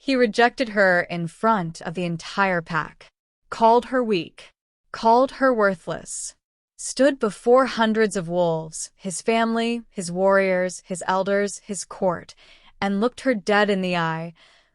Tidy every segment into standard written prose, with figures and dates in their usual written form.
He rejected her in front of the entire pack, called her weak, called her worthless, stood before hundreds of wolves, his family, his warriors, his elders, his court, and looked her dead in the eye,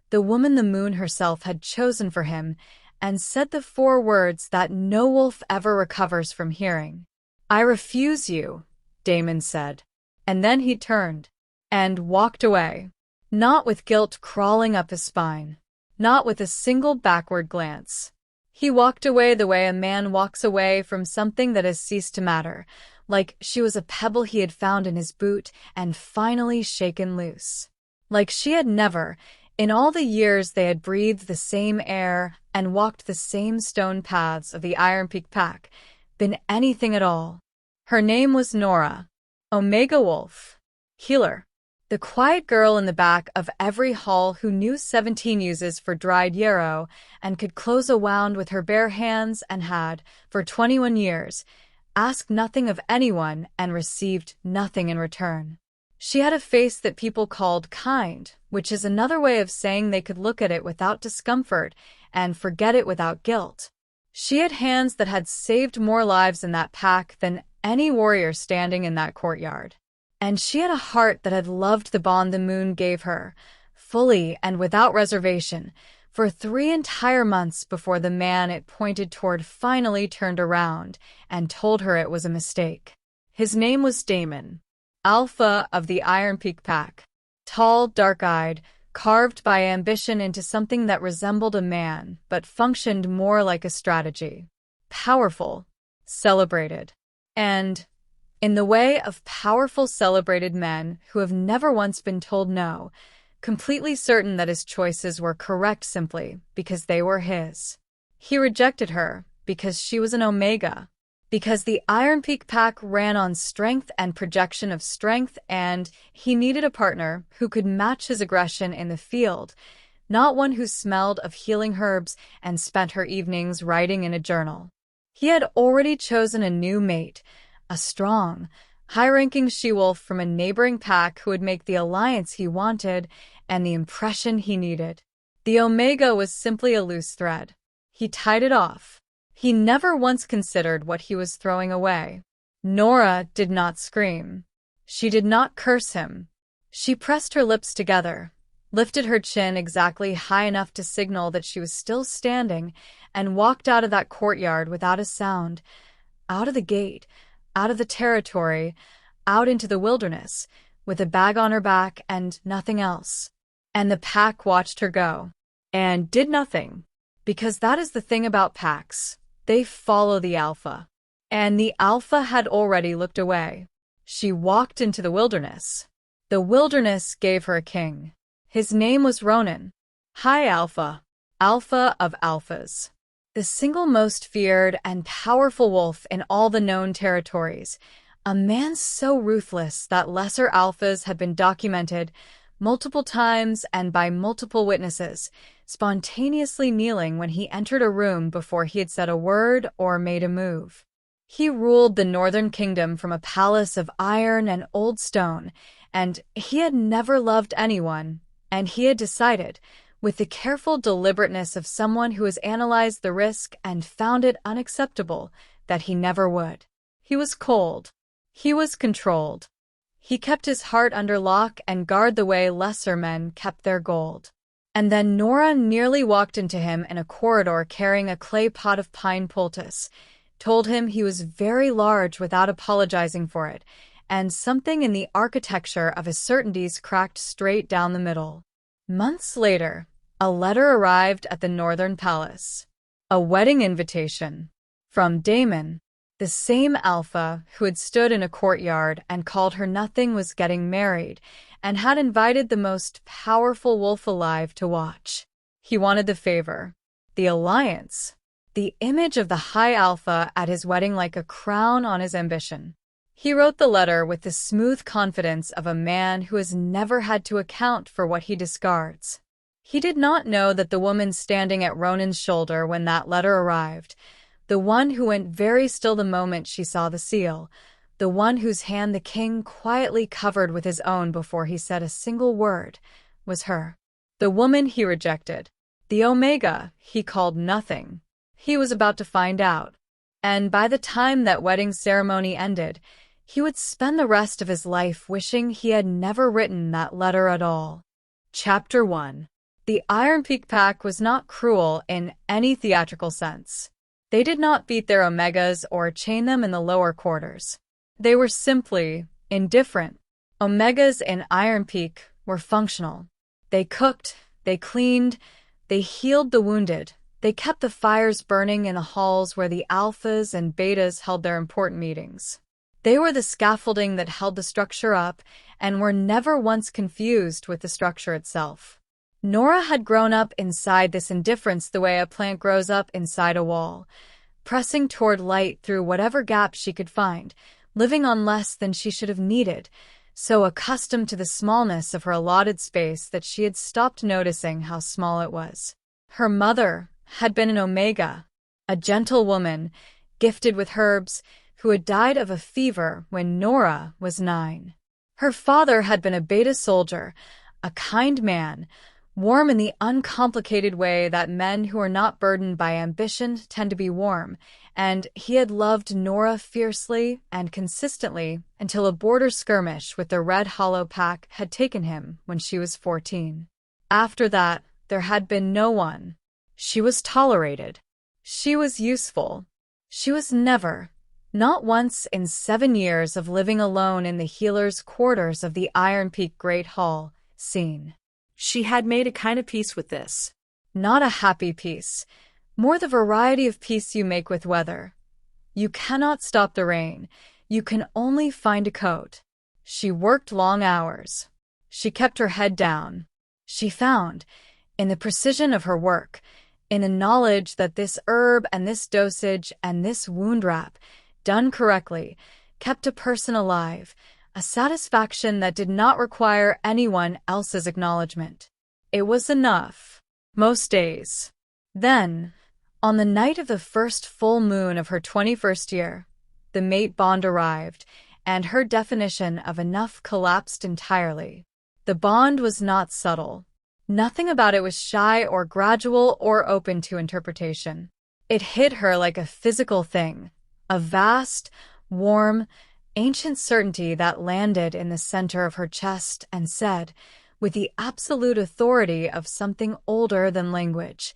the woman the moon herself had chosen for him, and said the 4 words that no wolf ever recovers from hearing. "I refuse you," Damon said. And then he turned and walked away, not with guilt crawling up his spine, not with a single backward glance. He walked away the way a man walks away from something that has ceased to matter, like she was a pebble he had found in his boot and finally shaken loose. Like she had never, in all the years they had breathed the same air and walked the same stone paths of the Iron Peak Pack, been anything at all. Her name was Nora, Omega Wolf, Healer, the quiet girl in the back of every hall who knew 17 uses for dried yarrow and could close a wound with her bare hands and had, for 21 years, asked nothing of anyone and received nothing in return. She had a face that people called kind, which is another way of saying they could look at it without discomfort and forget it without guilt. She had hands that had saved more lives in that pack than any warrior standing in that courtyard. And she had a heart that had loved the bond the moon gave her, fully and without reservation, for 3 entire months before the man it pointed toward finally turned around and told her it was a mistake. His name was Damon, Alpha of the Iron Peak Pack, tall, dark-eyed, carved by ambition into something that resembled a man but functioned more like a strategy. Powerful, celebrated, and, in the way of powerful, celebrated men who have never once been told no, completely certain that his choices were correct simply because they were his. He rejected her because she was an Omega, because the Iron Peak Pack ran on strength and projection of strength, and he needed a partner who could match his aggression in the field, not one who smelled of healing herbs and spent her evenings writing in a journal. He had already chosen a new mate, a strong, high-ranking she-wolf from a neighboring pack who would make the alliance he wanted and the impression he needed. The Omega was simply a loose thread. He tied it off. He never once considered what he was throwing away. Nora did not scream. She did not curse him. She pressed her lips together, lifted her chin exactly high enough to signal that she was still standing, and walked out of that courtyard without a sound, out of the gate, out of the territory, out into the wilderness, with a bag on her back and nothing else. And the pack watched her go, and did nothing, because that is the thing about packs. They follow the alpha. And the alpha had already looked away. She walked into the wilderness. The wilderness gave her a king. His name was Ronan. High Alpha, Alpha of Alphas. The single most feared and powerful wolf in all the known territories. A man so ruthless that lesser alphas had been documented multiple times and by multiple witnesses, spontaneously kneeling when he entered a room before he had said a word or made a move. He ruled the northern kingdom from a palace of iron and old stone, and he had never loved anyone, and he had decided, with the careful deliberateness of someone who has analyzed the risk and found it unacceptable, that he never would. He was cold. He was controlled. He kept his heart under lock and guard the way lesser men kept their gold. And then Nora nearly walked into him in a corridor carrying a clay pot of pine poultice, told him he was very large without apologizing for it, and something in the architecture of his certainties cracked straight down the middle. Months later, a letter arrived at the Northern Palace. A wedding invitation. From Damon, the same alpha who had stood in a courtyard and called her nothing was getting married, and had invited the most powerful wolf alive to watch. He wanted the favor, the alliance, the image of the high alpha at his wedding like a crown on his ambition. He wrote the letter with the smooth confidence of a man who has never had to account for what he discards. He did not know that the woman standing at Ronan's shoulder when that letter arrived, the one who went very still the moment she saw the seal, the one whose hand the king quietly covered with his own before he said a single word, was her. The woman he rejected. The Omega he called nothing. He was about to find out. And by the time that wedding ceremony ended, he would spend the rest of his life wishing he had never written that letter at all. Chapter 1. The Iron Peak Pack was not cruel in any theatrical sense. They did not beat their Omegas or chain them in the lower quarters. They were simply indifferent. Omegas in Iron Peak were functional. They cooked, they cleaned, they healed the wounded, they kept the fires burning in the halls where the Alphas and Betas held their important meetings. They were the scaffolding that held the structure up and were never once confused with the structure itself. Nora had grown up inside this indifference the way a plant grows up inside a wall, pressing toward light through whatever gap she could find, living on less than she should have needed, so accustomed to the smallness of her allotted space that she had stopped noticing how small it was. Her mother had been an Omega, a gentle woman, gifted with herbs, who had died of a fever when Nora was 9. Her father had been a Beta soldier, a kind man, warm in the uncomplicated way that men who are not burdened by ambition tend to be warm, and he had loved Nora fiercely and consistently until a border skirmish with the Red Hollow Pack had taken him when she was 14. After that, there had been no one. She was tolerated. She was useful. She was never, not once in 7 years of living alone in the healer's quarters of the Iron Peak Great Hall, seen. She had made a kind of peace with this. Not a happy peace, more the variety of peace you make with weather. You cannot stop the rain. You can only find a coat. She worked long hours. She kept her head down. She found, in the precision of her work, in the knowledge that this herb and this dosage and this wound wrap, done correctly, kept a person alive, a satisfaction that did not require anyone else's acknowledgement. It was enough, most days. Then, on the night of the first full moon of her 21st year, the mate bond arrived, and her definition of enough collapsed entirely. The bond was not subtle. Nothing about it was shy or gradual or open to interpretation. It hit her like a physical thing, a vast, warm, ancient certainty that landed in the center of her chest and said, with the absolute authority of something older than language,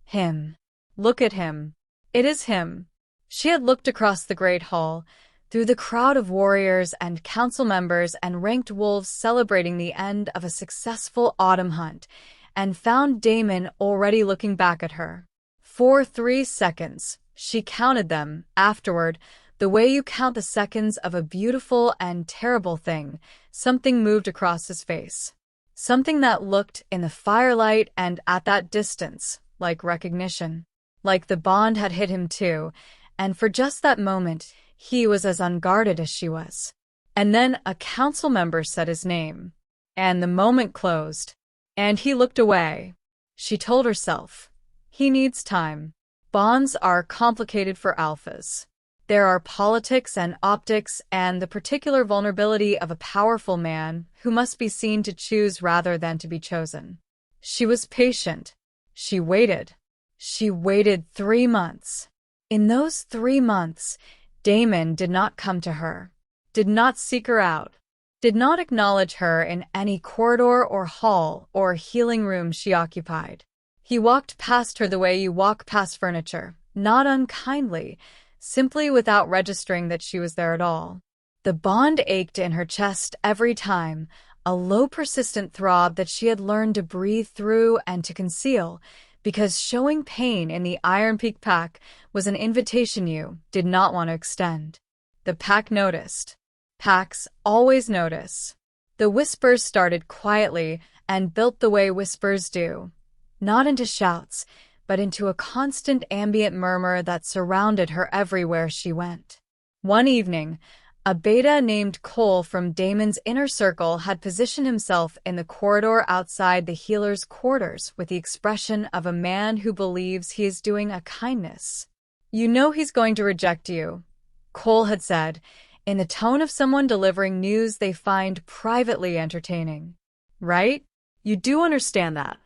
"Him. Look at him. It is him." She had looked across the great hall, through the crowd of warriors and council members and ranked wolves celebrating the end of a successful autumn hunt, and found Damon already looking back at her. For 3 seconds, she counted them, afterward, the way you count the seconds of a beautiful and terrible thing, something moved across his face. Something that looked, in the firelight and at that distance, like recognition. Like the bond had hit him too, and for just that moment, he was as unguarded as she was. And then a council member said his name, and the moment closed, and he looked away. She told herself, he needs time. Bonds are complicated for alphas. There are politics and optics and the particular vulnerability of a powerful man who must be seen to choose rather than to be chosen. She was patient. She waited. She waited 3 months. In those 3 months, Damon did not come to her, did not seek her out, did not acknowledge her in any corridor or hall or healing room she occupied. He walked past her the way you walk past furniture, not unkindly, simply without registering that she was there at all. The bond ached in her chest every time, a low persistent throb that she had learned to breathe through and to conceal, because showing pain in the Iron Peak Pack was an invitation you did not want to extend. The pack noticed. Packs always notice. The whispers started quietly and built the way whispers do, not into shouts, but into a constant ambient murmur that surrounded her everywhere she went. One evening, a beta named Cole from Damon's inner circle had positioned himself in the corridor outside the healer's quarters with the expression of a man who believes he is doing a kindness. "You know he's going to reject you," Cole had said, in the tone of someone delivering news they find privately entertaining. "Right? You do understand that.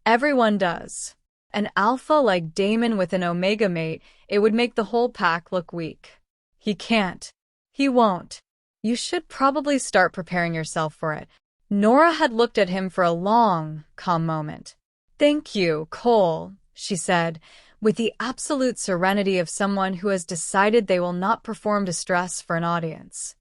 Everyone does. An alpha like Damon with an omega mate, it would make the whole pack look weak. He can't. He won't. You should probably start preparing yourself for it. Nora had looked at him for a long, calm moment. Thank you, Cole, she said, with the absolute serenity of someone who has decided they will not perform distress for an audience.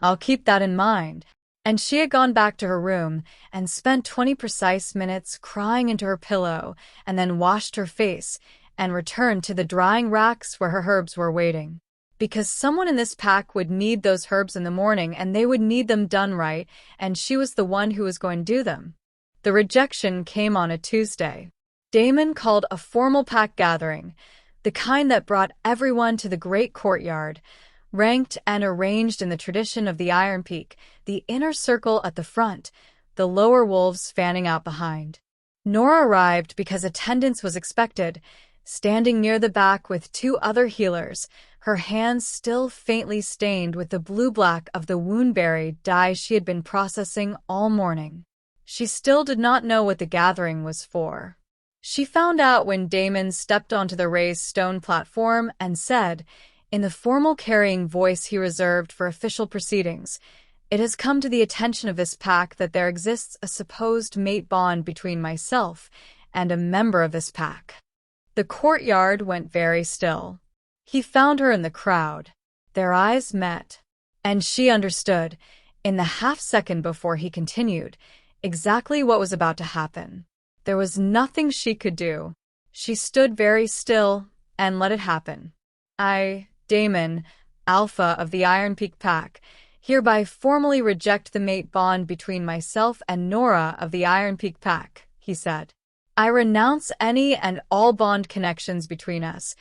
I'll keep that in mind. And she had gone back to her room and spent 20 precise minutes crying into her pillow and then washed her face and returned to the drying racks where her herbs were waiting. Because someone in this pack would need those herbs in the morning and they would need them done right, and she was the one who was going to do them. The rejection came on a Tuesday. Damon called a formal pack gathering, the kind that brought everyone to the great courtyard, ranked and arranged in the tradition of the Iron Peak, the inner circle at the front, the lower wolves fanning out behind. Nora arrived because attendance was expected, standing near the back with two other healers, her hands still faintly stained with the blue-black of the woundberry dye she had been processing all morning. She still did not know what the gathering was for. She found out when Damon stepped onto the raised stone platform and said, in the formal carrying voice he reserved for official proceedings, "It has come to the attention of this pack that there exists a supposed mate bond between myself and a member of this pack." The courtyard went very still. He found her in the crowd. Their eyes met, and she understood, in the half-second before he continued, exactly what was about to happen. There was nothing she could do. She stood very still and let it happen. Damon, Alpha of the Iron Peak Pack, hereby formally reject the mate bond between myself and Nora of the Iron Peak Pack, he said. I renounce any and all bond connections between us,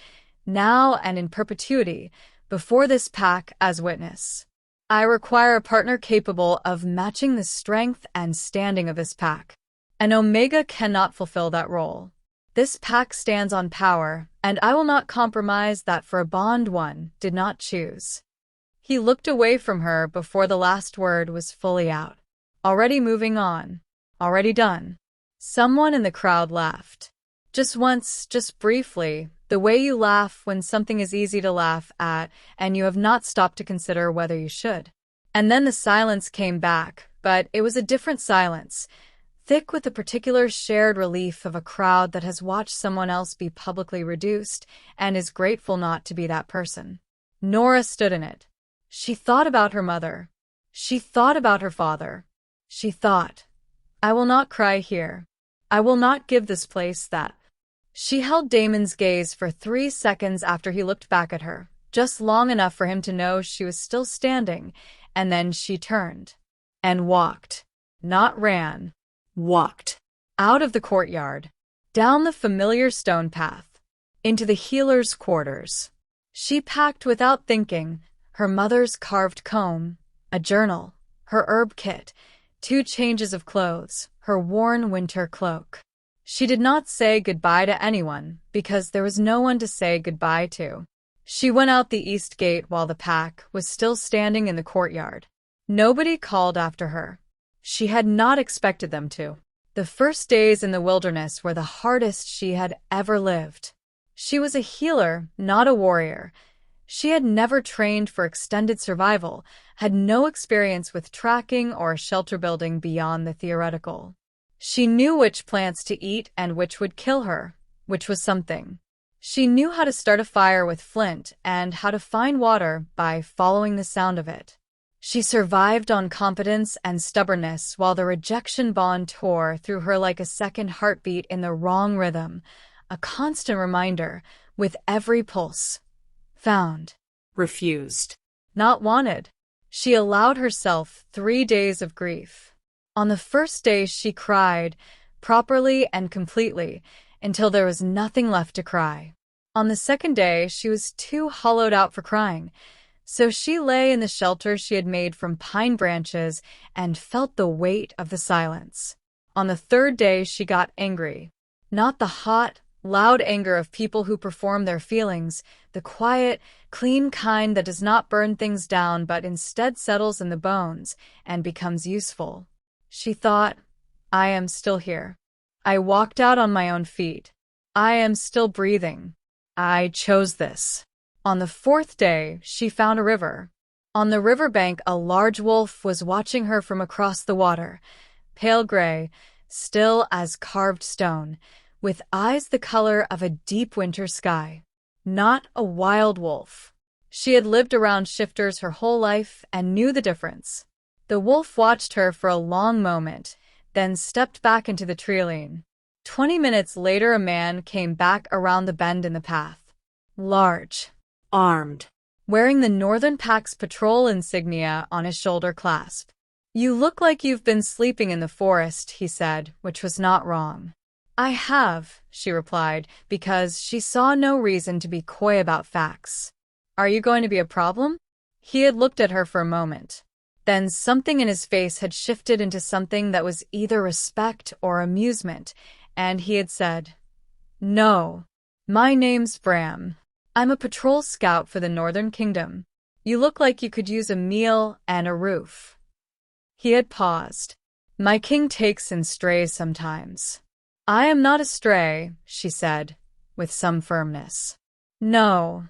now and in perpetuity, before this pack as witness. I require a partner capable of matching the strength and standing of this pack. An Omega cannot fulfill that role. This pack stands on power, and I will not compromise that for a bond one did not choose. He looked away from her before the last word was fully out. Already moving on. Already done. Someone in the crowd laughed. Just once, just briefly, the way you laugh when something is easy to laugh at and you have not stopped to consider whether you should. And then the silence came back, but it was a different silence, thick with the particular shared relief of a crowd that has watched someone else be publicly reduced and is grateful not to be that person. Nora stood in it. She thought about her mother. She thought about her father. She thought, I will not cry here. I will not give this place that. She held Damon's gaze for 3 seconds after he looked back at her, just long enough for him to know she was still standing, and then she turned and walked, not ran. Walked out of the courtyard, down the familiar stone path, into the healer's quarters. She packed without thinking, her mother's carved comb, a journal, her herb kit, 2 changes of clothes, her worn winter cloak. She did not say goodbye to anyone, because there was no one to say goodbye to. She went out the east gate while the pack was still standing in the courtyard. Nobody called after her. She had not expected them to. The first days in the wilderness were the hardest she had ever lived. She was a healer, not a warrior. She had never trained for extended survival, had no experience with tracking or shelter building beyond the theoretical. She knew which plants to eat and which would kill her, which was something. She knew how to start a fire with flint and how to find water by following the sound of it. She survived on competence and stubbornness while the rejection bond tore through her like a second heartbeat in the wrong rhythm, a constant reminder, with every pulse. Found. Refused. Not wanted. She allowed herself 3 days of grief. On the first day she cried, properly and completely, until there was nothing left to cry. On the second day she was too hollowed out for crying, so she lay in the shelter she had made from pine branches and felt the weight of the silence. On the third day she got angry. Not the hot, loud anger of people who perform their feelings, the quiet, clean kind that does not burn things down but instead settles in the bones and becomes useful. She thought, I am still here. I walked out on my own feet. I am still breathing. I chose this. On the fourth day, she found a river. On the riverbank, a large wolf was watching her from across the water, pale gray, still as carved stone, with eyes the color of a deep winter sky. Not a wild wolf. She had lived around shifters her whole life and knew the difference. The wolf watched her for a long moment, then stepped back into the treeline. 20 minutes later, a man came back around the bend in the path. Large. Armed. Wearing the Northern Pack's patrol insignia on his shoulder clasp. You look like you've been sleeping in the forest, he said, which was not wrong. I have, she replied, because she saw no reason to be coy about facts. Are you going to be a problem? He had looked at her for a moment. Then something in his face had shifted into something that was either respect or amusement, and he had said, No. My name's Bram. I'm a patrol scout for the Northern Kingdom. You look like you could use a meal and a roof. He had paused. My king takes in strays sometimes. I am not a stray, she said, with some firmness. No.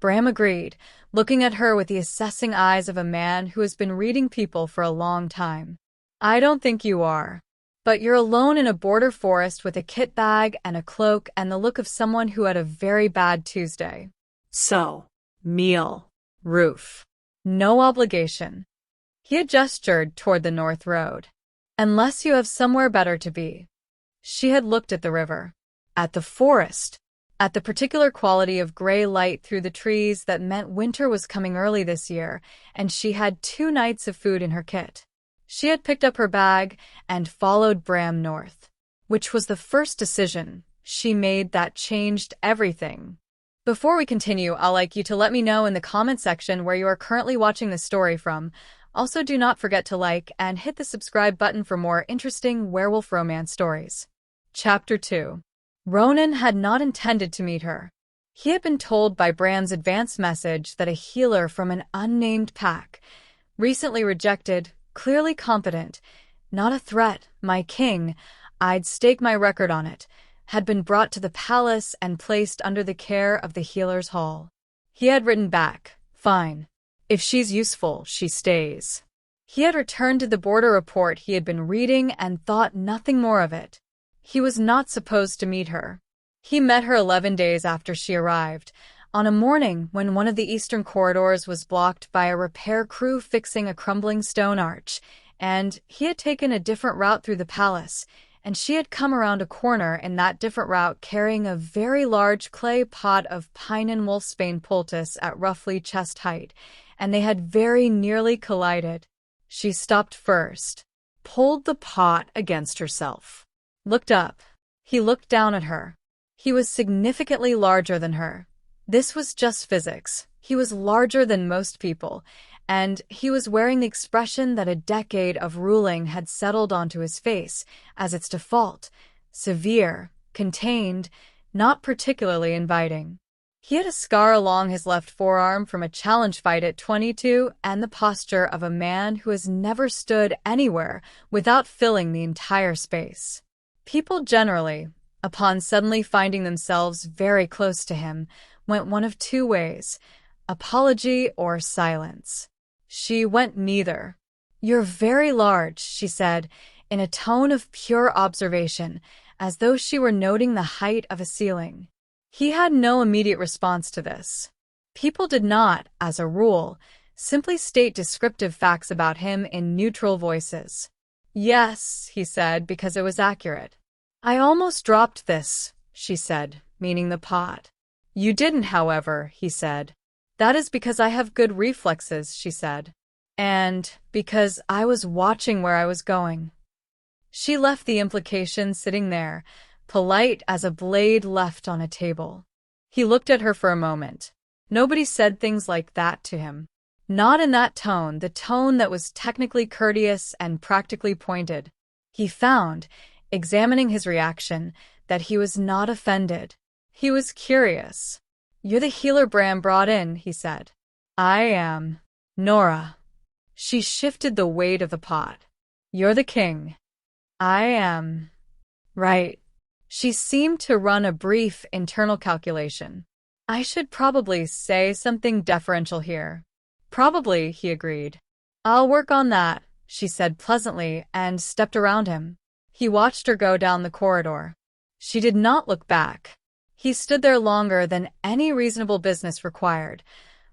Bram agreed, looking at her with the assessing eyes of a man who has been reading people for a long time. I don't think you are. But you're alone in a border forest with a kit bag and a cloak and the look of someone who had a very bad Tuesday. So, meal, roof, no obligation. He had gestured toward the north road. Unless you have somewhere better to be. She had looked at the river, at the forest, at the particular quality of gray light through the trees that meant winter was coming early this year, and she had 2 nights of food in her kit. She had picked up her bag and followed Bram north, which was the first decision she made that changed everything. Before we continue, I'd like you to let me know in the comment section where you are currently watching this story from. Also, do not forget to like and hit the subscribe button for more interesting werewolf romance stories. Chapter 2. Ronan had not intended to meet her. He had been told by Bram's advance message that a healer from an unnamed pack, recently rejected, clearly competent, not a threat, my king, I'd stake my record on it, had been brought to the palace and placed under the care of the healer's hall. He had written back, fine. If she's useful, she stays. He had returned to the border report he had been reading and thought nothing more of it. He was not supposed to meet her. He met her 11 days after she arrived, on a morning when one of the eastern corridors was blocked by a repair crew fixing a crumbling stone arch, and he had taken a different route through the palace, and she had come around a corner in that different route carrying a very large clay pot of pine and wolfsbane poultice at roughly chest height, and they had very nearly collided. She stopped first, pulled the pot against herself, looked up. He looked down at her. He was significantly larger than her. This was just physics. He was larger than most people, and he was wearing the expression that a decade of ruling had settled onto his face as its default, severe, contained, not particularly inviting. He had a scar along his left forearm from a challenge fight at 22 and the posture of a man who has never stood anywhere without filling the entire space. People generally, upon suddenly finding themselves very close to him, went one of 2 ways, apology or silence. She went neither. You're very large, she said, in a tone of pure observation, as though she were noting the height of a ceiling. He had no immediate response to this. People did not, as a rule, simply state descriptive facts about him in neutral voices. Yes, he said, because it was accurate. I almost dropped this, she said, meaning the pot. You didn't, however, he said. That is because I have good reflexes, she said. And because I was watching where I was going. She left the implication sitting there, polite as a blade left on a table. He looked at her for a moment. Nobody said things like that to him. Not in that tone, the tone that was technically courteous and practically pointed. He found, examining his reaction, that he was not offended. He was curious. You're the healer Bram brought in, he said. I am. Nora. She shifted the weight of the pot. You're the king. I am. Right. She seemed to run a brief internal calculation. I should probably say something deferential here. Probably, he agreed. I'll work on that, she said pleasantly and stepped around him. He watched her go down the corridor. She did not look back. He stood there longer than any reasonable business required,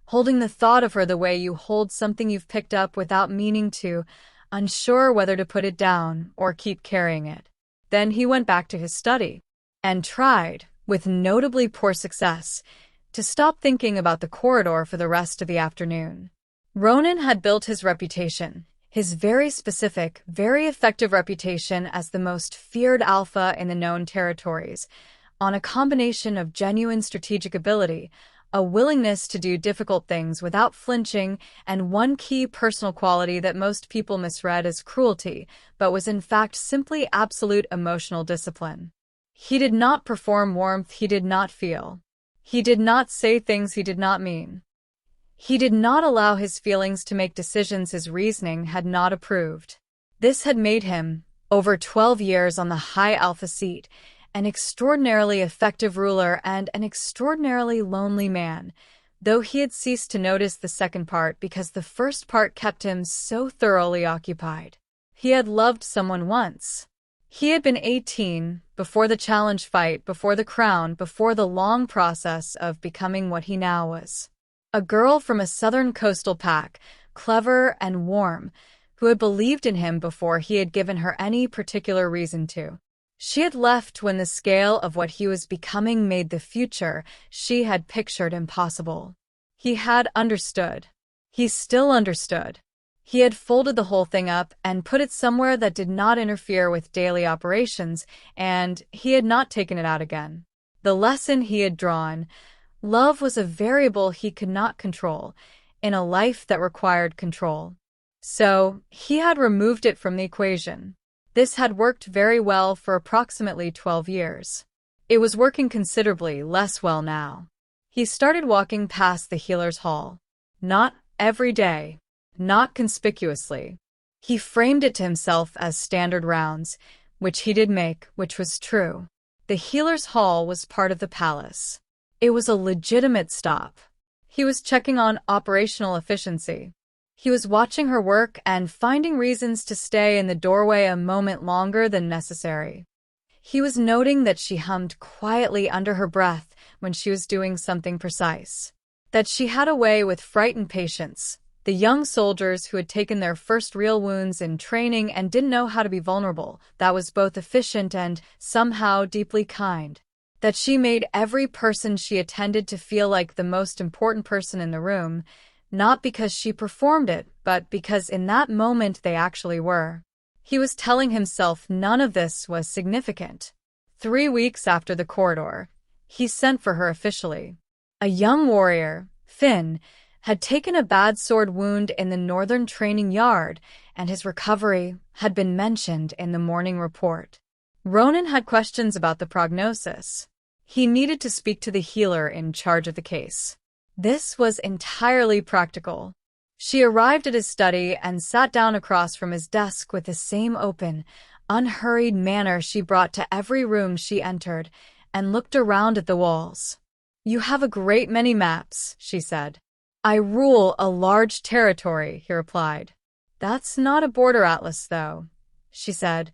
holding the thought of her the way you hold something you've picked up without meaning to, unsure whether to put it down or keep carrying it. Then he went back to his study and tried, with notably poor success, to stop thinking about the corridor for the rest of the afternoon. Ronan had built his reputation, his very specific, very effective reputation as the most feared alpha in the known territories, on a combination of genuine strategic ability, a willingness to do difficult things without flinching, and one key personal quality that most people misread as cruelty, but was in fact simply absolute emotional discipline. He did not perform warmth he did not feel. He did not say things he did not mean. He did not allow his feelings to make decisions his reasoning had not approved. This had made him, over 12 years on the high alpha seat, an extraordinarily effective ruler and an extraordinarily lonely man, though he had ceased to notice the second part because the first part kept him so thoroughly occupied. He had loved someone once. He had been 18, before the challenge fight, before the crown, before the long process of becoming what he now was. A girl from a southern coastal pack, clever and warm, who had believed in him before he had given her any particular reason to. She had left when the scale of what he was becoming made the future she had pictured impossible. He had understood. He still understood. He had folded the whole thing up and put it somewhere that did not interfere with daily operations, and he had not taken it out again. The lesson he had drawn: love was a variable he could not control, in a life that required control. So, he had removed it from the equation. This had worked very well for approximately 12 years. It was working considerably less well now. He started walking past the healer's hall. Not every day. Not conspicuously. He framed it to himself as standard rounds, which he did make, which was true. The healer's hall was part of the palace. It was a legitimate stop. He was checking on operational efficiency. He was watching her work and finding reasons to stay in the doorway a moment longer than necessary. He was noting that she hummed quietly under her breath when she was doing something precise. That she had a way with frightened patients, the young soldiers who had taken their first real wounds in training and didn't know how to be vulnerable, that was both efficient and, somehow, deeply kind. That she made every person she attended to feel like the most important person in the room, not because she performed it, but because in that moment they actually were. He was telling himself none of this was significant. 3 weeks after the corridor, he sent for her officially. A young warrior, Finn, had taken a bad sword wound in the northern training yard, and his recovery had been mentioned in the morning report. Ronan had questions about the prognosis. He needed to speak to the healer in charge of the case. This was entirely practical. She arrived at his study and sat down across from his desk with the same open, unhurried manner she brought to every room she entered, and looked around at the walls. "You have a great many maps," she said. "I rule a large territory," he replied. "That's not a border atlas, though," she said,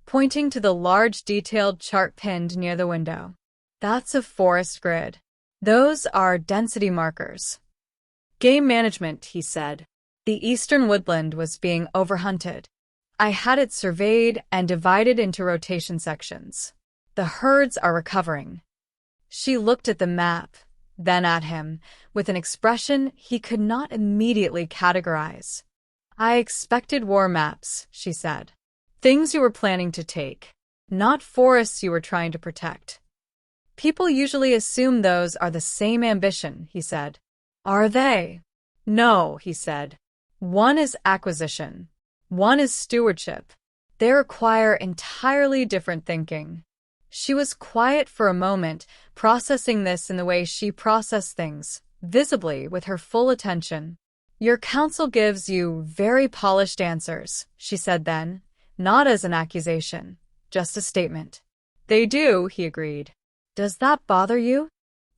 pointing to the large detailed chart pinned near the window. "That's a forest grid. Those are density markers." "Game management," he said. "The eastern woodland was being overhunted. I had it surveyed and divided into rotation sections. The herds are recovering." She looked at the map, then at him, with an expression he could not immediately categorize. "I expected war maps," she said. "Things you were planning to take, not forests you were trying to protect." "People usually assume those are the same ambition," he said. "Are they?" "No," he said. "One is acquisition. One is stewardship. They require entirely different thinking." She was quiet for a moment, processing this in the way she processed things, visibly, with her full attention. "Your counsel gives you very polished answers," she said then, not as an accusation, just a statement. They do, he agreed. Does that bother you?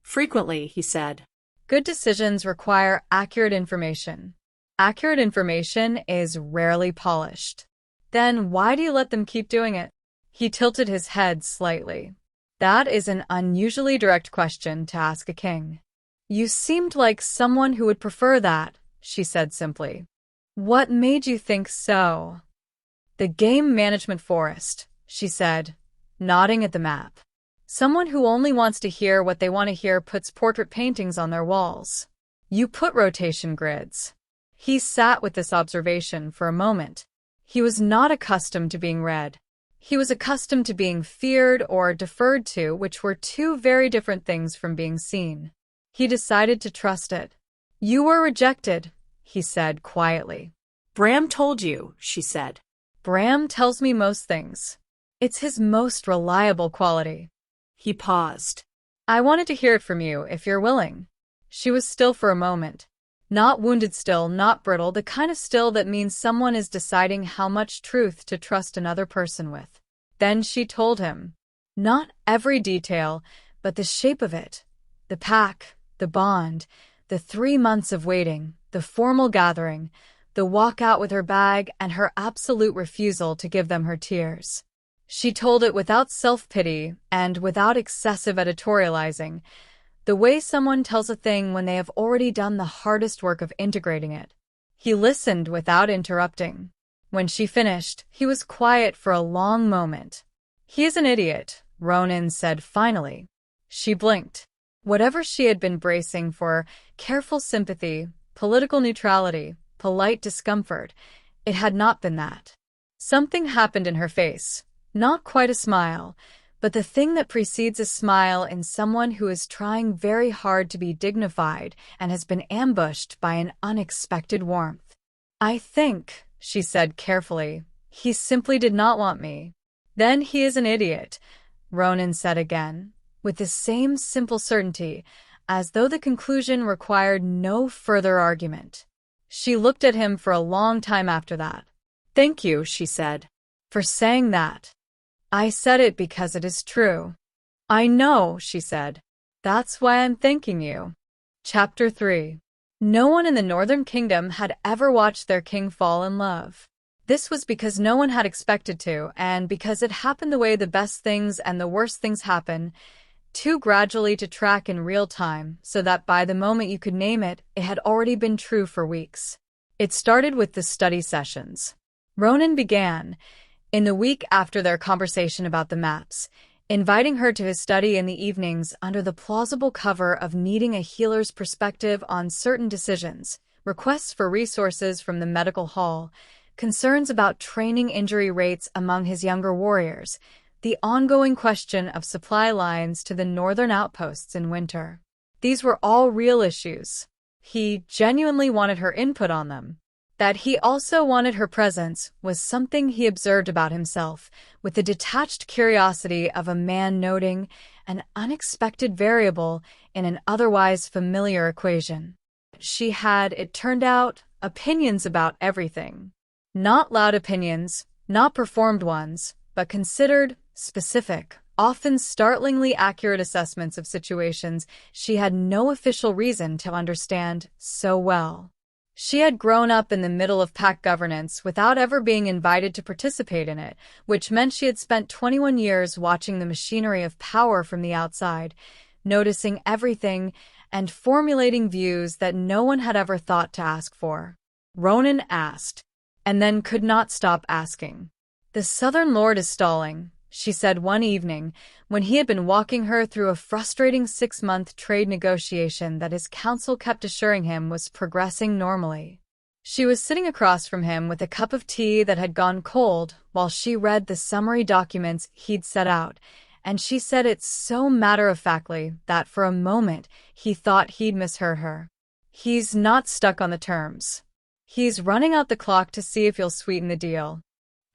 Frequently, he said. Good decisions require accurate information. Accurate information is rarely polished. Then why do you let them keep doing it? He tilted his head slightly. That is an unusually direct question to ask a king. You seemed like someone who would prefer that, she said simply. What made you think so? The game management forest, she said, nodding at the map. Someone who only wants to hear what they want to hear puts portrait paintings on their walls. You put rotation grids. He sat with this observation for a moment. He was not accustomed to being read. He was accustomed to being feared or deferred to, which were two very different things from being seen. He decided to trust it. You were rejected, he said quietly. Bram told you, she said. Bram tells me most things. It's his most reliable quality. He paused. I wanted to hear it from you, if you're willing. She was still for a moment. Not wounded still, not brittle, the kind of still that means someone is deciding how much truth to trust another person with. Then she told him. Not every detail, but the shape of it. The pack, the bond, the 3 months of waiting, the formal gathering, the walk out with her bag, and her absolute refusal to give them her tears. She told it without self-pity and without excessive editorializing, the way someone tells a thing when they have already done the hardest work of integrating it. He listened without interrupting. When she finished, he was quiet for a long moment. He is an idiot, Ronan said finally. She blinked. Whatever she had been bracing for, careful sympathy, political neutrality, polite discomfort, it had not been that. Something happened in her face. Not quite a smile, but the thing that precedes a smile in someone who is trying very hard to be dignified and has been ambushed by an unexpected warmth. I think, she said carefully, he simply did not want me. Then he is an idiot, Ronan said again, with the same simple certainty, as though the conclusion required no further argument. She looked at him for a long time after that. Thank you, she said, for saying that. I said it because it is true. I know, she said. That's why I'm thanking you. Chapter 3. No one in the Northern Kingdom had ever watched their king fall in love. This was because no one had expected to, and because it happened the way the best things and the worst things happen, too gradually to track in real time, so that by the moment you could name it, it had already been true for weeks. It started with the study sessions. Ronan began, in the week after their conversation about the maps, inviting her to his study in the evenings under the plausible cover of needing a healer's perspective on certain decisions, requests for resources from the medical hall, concerns about training injury rates among his younger warriors, the ongoing question of supply lines to the northern outposts in winter. These were all real issues. He genuinely wanted her input on them. That he also wanted her presence was something he observed about himself, with the detached curiosity of a man noting an unexpected variable in an otherwise familiar equation. She had, it turned out, opinions about everything. Not loud opinions, not performed ones, but considered, specific, often startlingly accurate assessments of situations she had no official reason to understand so well. She had grown up in the middle of pack governance without ever being invited to participate in it, which meant she had spent 21 years watching the machinery of power from the outside, noticing everything and formulating views that no one had ever thought to ask for. Ronan asked, and then could not stop asking. The Southern Lord is stalling, she said one evening, when he had been walking her through a frustrating 6-month trade negotiation that his counsel kept assuring him was progressing normally. She was sitting across from him with a cup of tea that had gone cold while she read the summary documents he'd set out, and she said it so matter-of-factly that for a moment he thought he'd misheard her. He's not stuck on the terms. He's running out the clock to see if you'll sweeten the deal.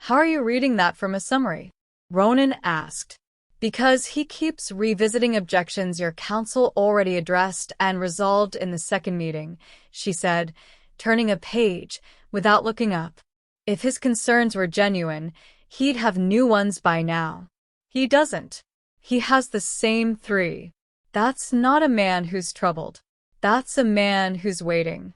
How are you reading that from a summary? Ronan asked. Because he keeps revisiting objections your counsel already addressed and resolved in the second meeting, she said, turning a page without looking up. If his concerns were genuine, he'd have new ones by now. He doesn't. He has the same 3. That's not a man who's troubled. That's a man who's waiting.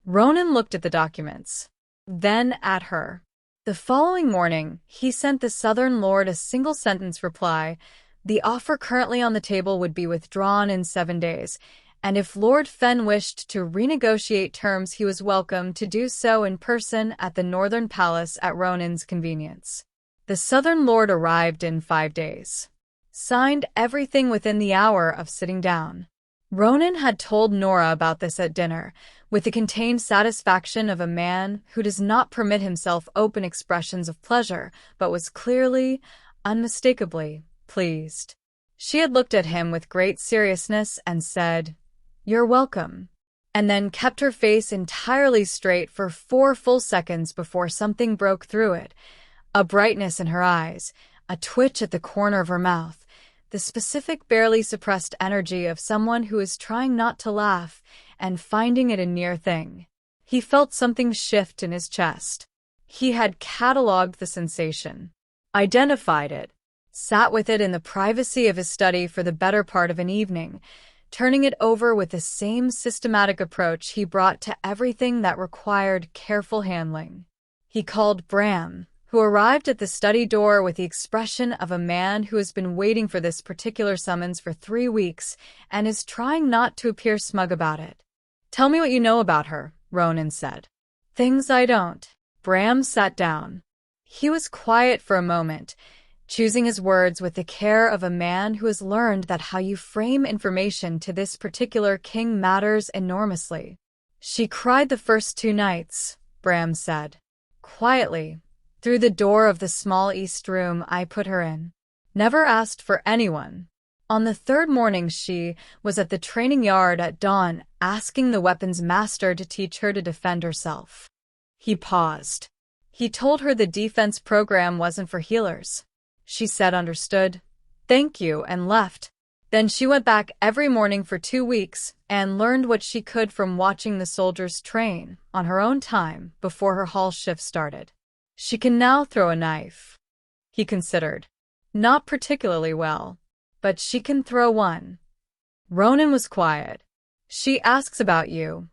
Ronan looked at the documents, then at her. The following morning, he sent the Southern Lord a single-sentence reply. The offer currently on the table would be withdrawn in 7 days, and if Lord Fen wished to renegotiate terms, he was welcome to do so in person at the Northern Palace at Ronan's convenience. The Southern Lord arrived in 5 days. Signed everything within the hour of sitting down. Ronan had told Nora about this at dinner, with the contained satisfaction of a man who does not permit himself open expressions of pleasure, but was clearly, unmistakably, pleased. She had looked at him with great seriousness and said, "You're welcome," and then kept her face entirely straight for 4 full seconds before something broke through it, a brightness in her eyes, a twitch at the corner of her mouth, the specific, barely suppressed energy of someone who is trying not to laugh and finding it a near thing. He felt something shift in his chest. He had catalogued the sensation, identified it, sat with it in the privacy of his study for the better part of an evening, turning it over with the same systematic approach he brought to everything that required careful handling. He called Bram, who arrived at the study door with the expression of a man who has been waiting for this particular summons for 3 weeks and is trying not to appear smug about it. "Tell me what you know about her," Ronan said. "Things I don't." Bram sat down. He was quiet for a moment, choosing his words with the care of a man who has learned that how you frame information to this particular king matters enormously. "She cried the first 2 nights," Bram said. "Quietly. Through the door of the small east room I put her in. Never asked for anyone. On the 3rd morning she was at the training yard at dawn, asking the weapons master to teach her to defend herself." He paused. "He told her the defense program wasn't for healers." She said understood, "Thank you," and left. Then she went back every morning for 2 weeks and learned what she could from watching the soldiers train on her own time before her hall shift started. "She can now throw a knife." He considered. "Not particularly well, but she can throw one." Ronan was quiet. "She asks about you,"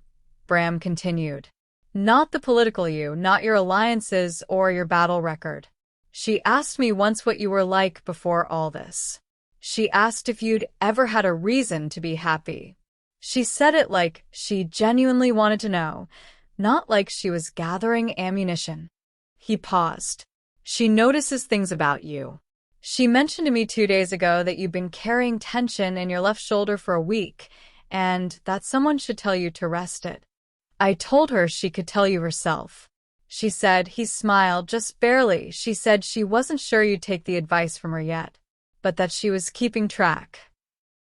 Bram continued. "Not the political you, not your alliances or your battle record. She asked me once what you were like before all this. She asked if you'd ever had a reason to be happy. She said it like she genuinely wanted to know, not like she was gathering ammunition." He paused. "She notices things about you. She mentioned to me 2 days ago that you've been carrying tension in your left shoulder for a week, and that someone should tell you to rest it. I told her she could tell you herself." She said, he smiled, just barely. She said she wasn't sure you'd take the advice from her yet, but that she was keeping track.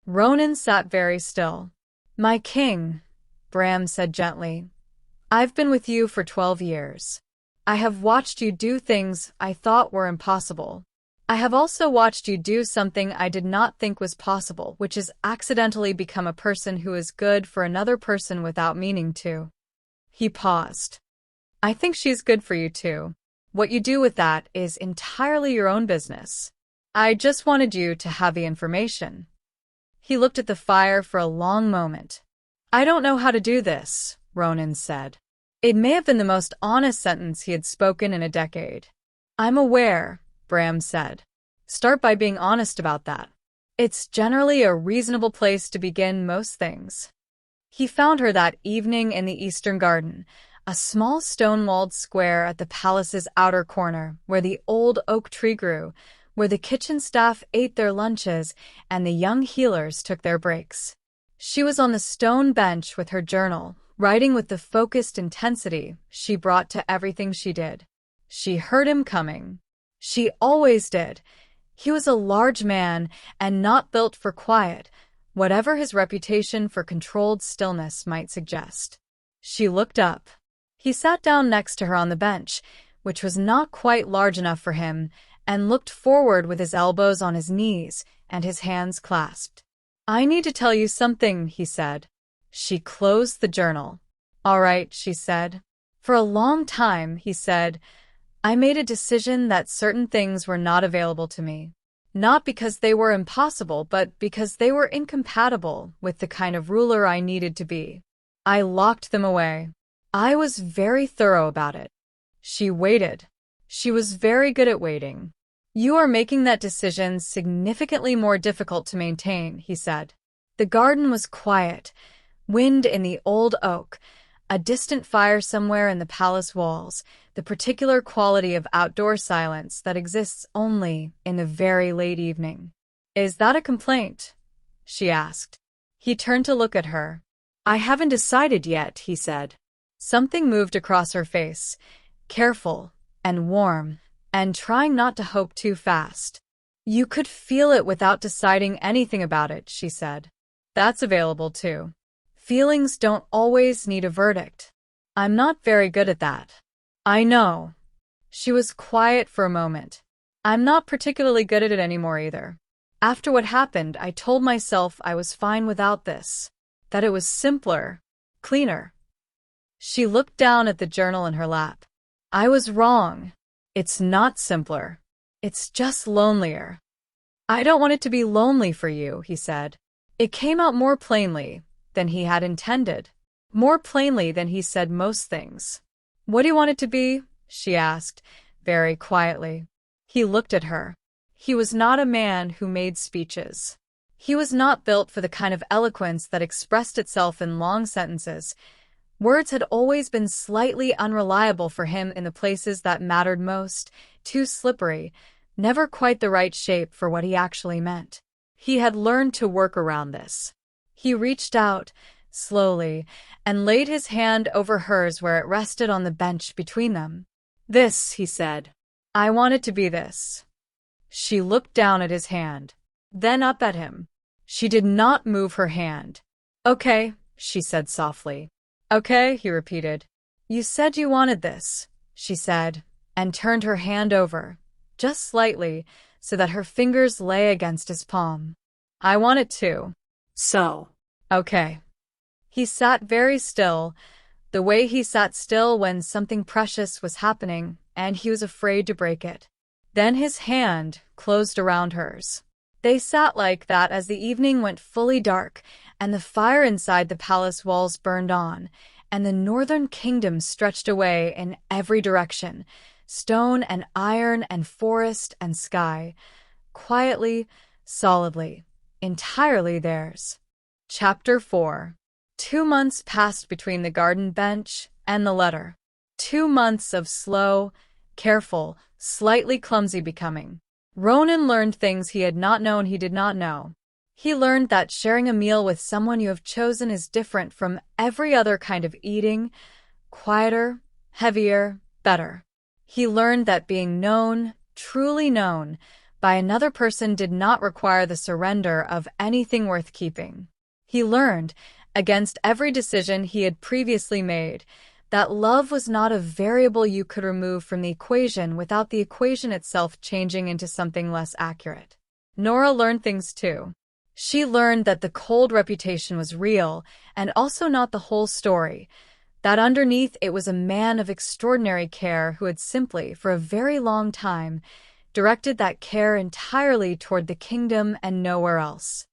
Ronan sat very still. "My king," Bram said gently, "I've been with you for 12 years. I have watched you do things I thought were impossible. I have also watched you do something I did not think was possible, which is accidentally become a person who is good for another person without meaning to." He paused. "I think she's good for you too. What you do with that is entirely your own business. I just wanted you to have the information." He looked at the fire for a long moment. "I don't know how to do this," Ronan said. It may have been the most honest sentence he had spoken in a decade. "I'm aware," Bram said. "Start by being honest about that. It's generally a reasonable place to begin most things." He found her that evening in the Eastern Garden, a small stone-walled square at the palace's outer corner, where the old oak tree grew, where the kitchen staff ate their lunches and the young healers took their breaks. She was on the stone bench with her journal, writing with the focused intensity she brought to everything she did. She heard him coming. She always did. He was a large man and not built for quiet, whatever his reputation for controlled stillness might suggest. She looked up. He sat down next to her on the bench, which was not quite large enough for him, and looked forward with his elbows on his knees and his hands clasped. "I need to tell you something," he said. She closed the journal. "All right," she said. "For a long time," he said, I made a decision that certain things were not available to me. Not because they were impossible, but because they were incompatible with the kind of ruler I needed to be. I locked them away. I was very thorough about it. She waited. She was very good at waiting. You are making that decision significantly more difficult to maintain, he said. The garden was quiet, wind in the old oak, a distant fire somewhere in the palace walls, the particular quality of outdoor silence that exists only in the very late evening. Is that a complaint? She asked. He turned to look at her. I haven't decided yet, he said. Something moved across her face, careful and warm, and trying not to hope too fast. You could feel it without deciding anything about it, she said. That's available too. Feelings don't always need a verdict. I'm not very good at that. I know. She was quiet for a moment. I'm not particularly good at it anymore either. After what happened, I told myself I was fine without this, that it was simpler, cleaner. She looked down at the journal in her lap. I was wrong. It's not simpler. It's just lonelier. I don't want it to be lonely for you, he said. It came out more plainly than he had intended, more plainly than he said most things. What do you want it to be? She asked, very quietly. He looked at her. He was not a man who made speeches. He was not built for the kind of eloquence that expressed itself in long sentences. Words had always been slightly unreliable for him in the places that mattered most, too slippery, never quite the right shape for what he actually meant. He had learned to work around this. He reached out, slowly, and laid his hand over hers where it rested on the bench between them. This, he said. I want it to be this. She looked down at his hand, then up at him. She did not move her hand. Okay, she said softly. Okay, he repeated. You said you wanted this, she said, and turned her hand over, just slightly, so that her fingers lay against his palm. I want it too. So. Okay. He sat very still, the way he sat still when something precious was happening, and he was afraid to break it. Then his hand closed around hers. They sat like that as the evening went fully dark, and the fire inside the palace walls burned on, and the northern kingdom stretched away in every direction, stone and iron and forest and sky, quietly, solidly, entirely theirs. Chapter 4. 2 months passed between the garden bench and the letter. 2 months of slow, careful, slightly clumsy becoming. Ronan learned things he had not known he did not know. He learned that sharing a meal with someone you have chosen is different from every other kind of eating, quieter, heavier, better. He learned that being known, truly known, by another person did not require the surrender of anything worth keeping. He learned, against every decision he had previously made, that love was not a variable you could remove from the equation without the equation itself changing into something less accurate. Nora learned things too. She learned that the cold reputation was real, and also not the whole story, that underneath it was a man of extraordinary care who had simply, for a very long time, directed that care entirely toward the kingdom and nowhere else.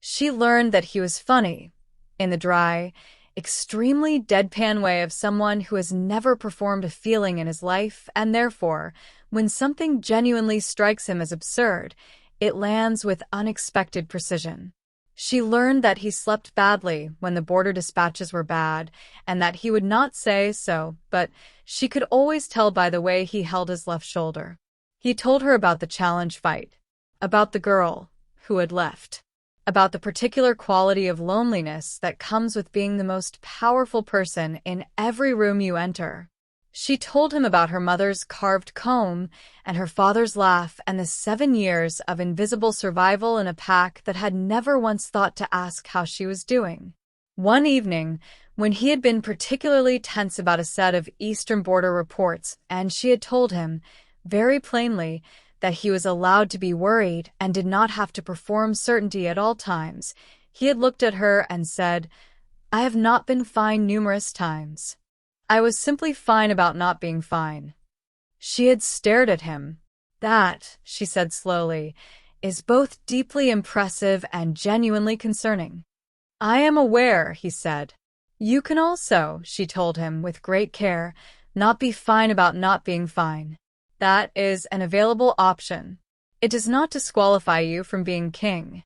She learned that he was funny, in the dry, extremely deadpan way of someone who has never performed a feeling in his life, and therefore, when something genuinely strikes him as absurd, it lands with unexpected precision. She learned that he slept badly when the border dispatches were bad, and that he would not say so, but she could always tell by the way he held his left shoulder. He told her about the challenge fight, about the girl who had left, about the particular quality of loneliness that comes with being the most powerful person in every room you enter. She told him about her mother's carved comb and her father's laugh and the 7 years of invisible survival in a pack that had never once thought to ask how she was doing. One evening, when he had been particularly tense about a set of Eastern Border reports, and she had told him, very plainly, that he was allowed to be worried and did not have to perform certainty at all times, he had looked at her and said, I have not been fine numerous times. I was simply fine about not being fine. She had stared at him. That, she said slowly, is both deeply impressive and genuinely concerning. I am aware, he said. You can also, she told him with great care, not be fine about not being fine. That is an available option. It does not disqualify you from being king.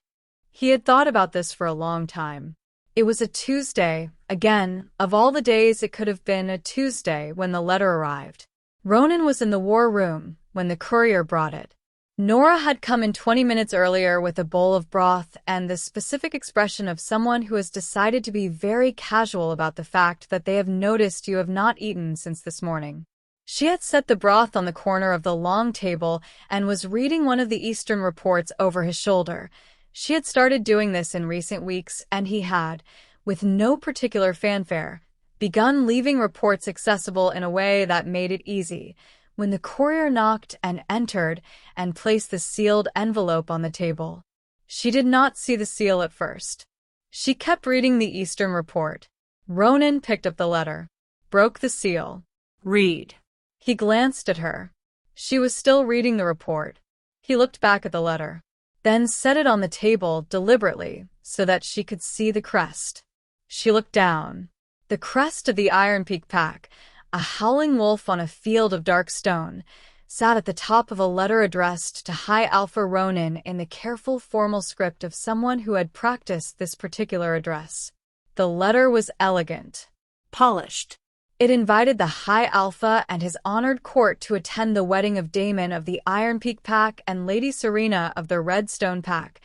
He had thought about this for a long time. It was a Tuesday, again, of all the days it could have been a Tuesday when the letter arrived. Ronan was in the war room when the courier brought it. Nora had come in 20 minutes earlier with a bowl of broth and the specific expression of someone who has decided to be very casual about the fact that they have noticed you have not eaten since this morning. She had set the broth on the corner of the long table and was reading one of the Eastern reports over his shoulder. She had started doing this in recent weeks, and he had, with no particular fanfare, begun leaving reports accessible in a way that made it easy, when the courier knocked and entered and placed the sealed envelope on the table. She did not see the seal at first. She kept reading the Eastern report. Ronan picked up the letter, broke the seal. Read. He glanced at her. She was still reading the report. He looked back at the letter, then set it on the table deliberately so that she could see the crest. She looked down. The crest of the Iron Peak Pack, a howling wolf on a field of dark stone, sat at the top of a letter addressed to High Alpha Ronan in the careful formal script of someone who had practiced this particular address. The letter was elegant, Polished. It invited the High Alpha and his honored court to attend the wedding of Damon of the Iron Peak Pack and Lady Serena of the Redstone Pack,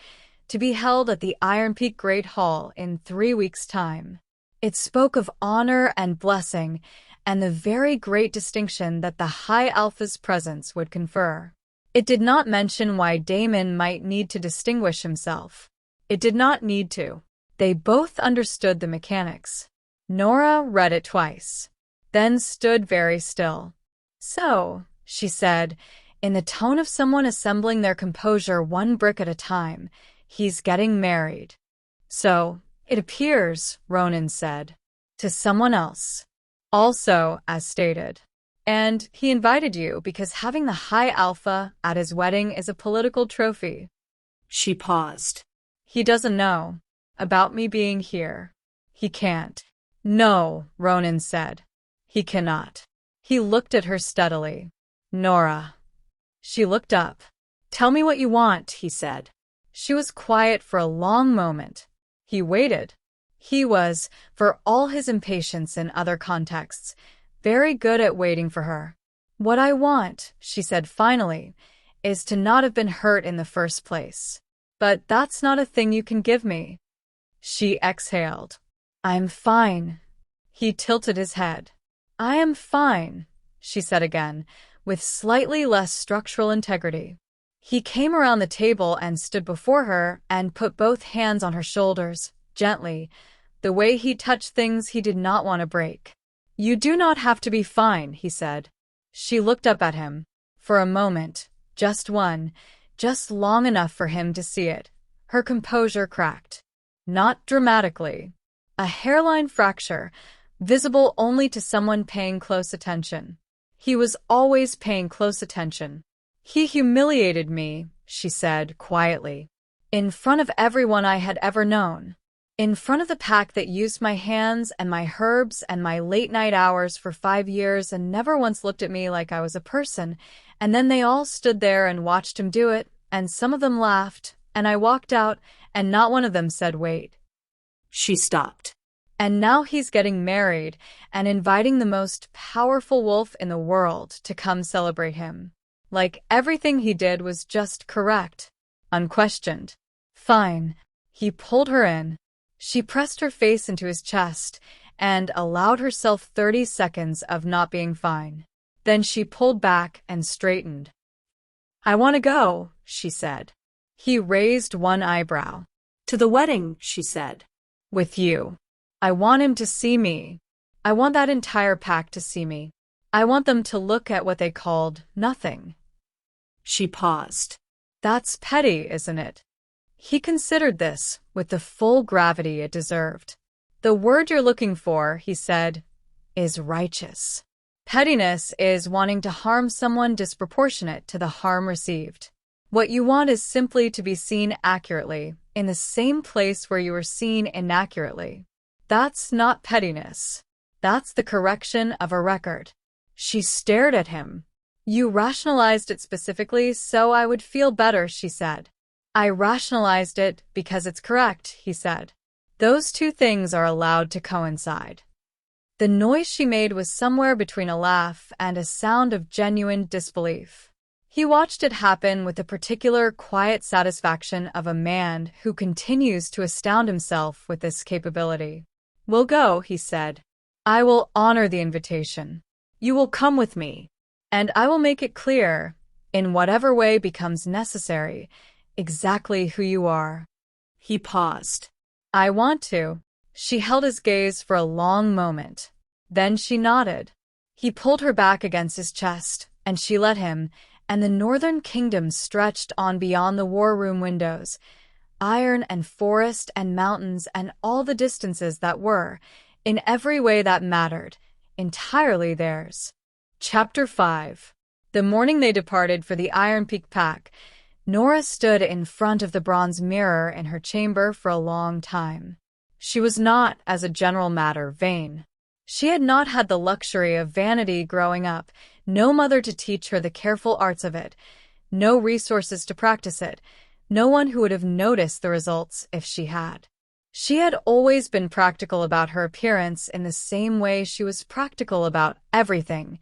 to be held at the Iron Peak Great Hall in 3 weeks' time. It spoke of honor and blessing, and the very great distinction that the High Alpha's presence would confer. It did not mention why Damon might need to distinguish himself. It did not need to. They both understood the mechanics. Nora read it twice, then stood very still. So, she said, in the tone of someone assembling their composure one brick at a time, he's getting married. So, it appears, Ronan said, to someone else. Also, as stated. And he invited you because having the High Alpha at his wedding is a political trophy. She paused. He doesn't know about me being here. He can't. No, Ronan said. He cannot. He looked at her steadily. Nora. She looked up. Tell me what you want, he said. She was quiet for a long moment. He waited. He was, for all his impatience in other contexts, very good at waiting for her. What I want, she said finally, is to not have been hurt in the first place. But that's not a thing you can give me. She exhaled. I'm fine. He tilted his head. I am fine, she said again, with slightly less structural integrity. He came around the table and stood before her and put both hands on her shoulders, gently, the way he touched things he did not want to break. You do not have to be fine, he said. She looked up at him. For a moment, just one, just long enough for him to see it. Her composure cracked. Not dramatically. A hairline fracture, visible only to someone paying close attention. He was always paying close attention. He humiliated me, she said quietly, in front of everyone I had ever known. In front of the pack that used my hands and my herbs and my late-night hours for 5 years and never once looked at me like I was a person, and then they all stood there and watched him do it, and some of them laughed, and I walked out, and not one of them said wait. She stopped. And now he's getting married and inviting the most powerful wolf in the world to come celebrate him. Like everything he did was just correct, unquestioned. Fine. He pulled her in. She pressed her face into his chest and allowed herself 30 seconds of not being fine. Then she pulled back and straightened. I want to go, she said. He raised one eyebrow. To the wedding, she said. With you. I want him to see me. I want that entire pack to see me. I want them to look at what they called nothing. She paused. That's petty, isn't it? He considered this with the full gravity it deserved. The word you're looking for, he said, is righteous. Pettiness is wanting to harm someone disproportionate to the harm received. What you want is simply to be seen accurately, in the same place where you were seen inaccurately. That's not pettiness. That's the correction of a record. She stared at him. You rationalized it specifically so I would feel better, she said. I rationalized it because it's correct, he said. Those two things are allowed to coincide. The noise she made was somewhere between a laugh and a sound of genuine disbelief. He watched it happen with the particular quiet satisfaction of a man who continues to astound himself with this capability. We'll go, he said. I will honor the invitation. You will come with me, and I will make it clear, in whatever way becomes necessary, exactly who you are. He paused. I want to. She held his gaze for a long moment. Then she nodded. He pulled her back against his chest, and she let him, and the northern kingdom stretched on beyond the war room windows, iron and forest and mountains and all the distances that were, in every way that mattered, entirely theirs. Chapter 5. The morning they departed for the Iron Peak Pack, Nora stood in front of the bronze mirror in her chamber for a long time. She was not, as a general matter, vain. She had not had the luxury of vanity growing up, no mother to teach her the careful arts of it, no resources to practice it, no one who would have noticed the results if she had. She had always been practical about her appearance in the same way she was practical about everything.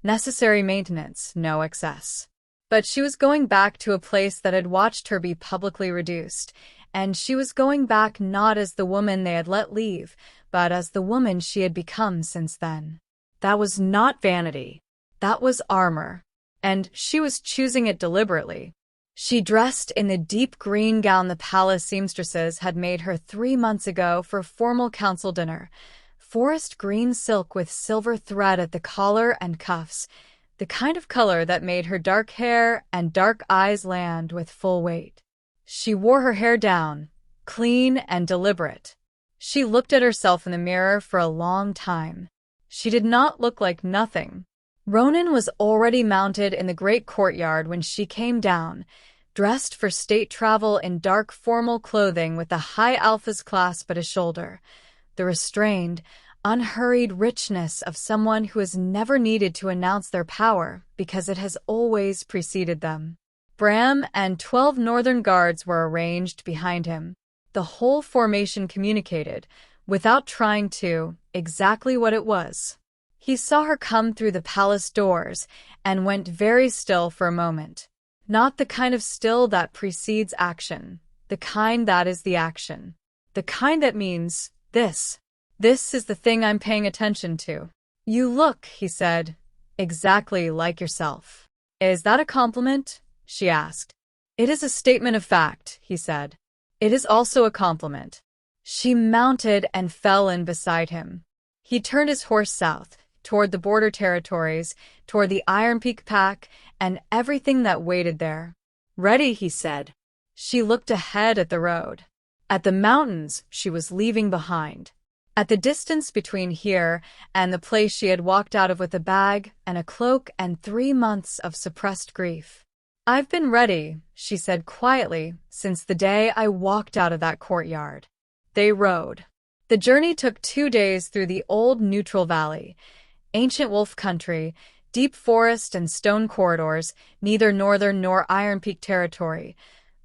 Necessary maintenance, no excess. But she was going back to a place that had watched her be publicly reduced, and she was going back not as the woman they had let leave, but as the woman she had become since then. That was not vanity. That was armor. And she was choosing it deliberately. She dressed in the deep green gown the palace seamstresses had made her 3 months ago for a formal council dinner. Forest green silk with silver thread at the collar and cuffs, the kind of color that made her dark hair and dark eyes land with full weight. She wore her hair down, clean and deliberate. She looked at herself in the mirror for a long time. She did not look like nothing. Ronan was already mounted in the great courtyard when she came down, dressed for state travel in dark formal clothing with the high alpha's clasp at his shoulder, the restrained, unhurried richness of someone who has never needed to announce their power because it has always preceded them. Bram and 12 northern guards were arranged behind him. The whole formation communicated, without trying to, exactly what it was. He saw her come through the palace doors and went very still for a moment. Not the kind of still that precedes action, the kind that is the action. The kind that means, this. This is the thing I'm paying attention to. You look, he said, exactly like yourself. Is that a compliment? She asked. It is a statement of fact, he said. It is also a compliment. She mounted and fell in beside him. He turned his horse south, toward the border territories, toward the Iron Peak Pack, and everything that waited there. Ready, he said. She looked ahead at the road. At the mountains she was leaving behind. At the distance between here and the place she had walked out of with a bag and a cloak and 3 months of suppressed grief. I've been ready, she said quietly, since the day I walked out of that courtyard. They rode. The journey took 2 days through the old neutral valley, ancient wolf country, deep forest and stone corridors, neither northern nor Iron Peak territory,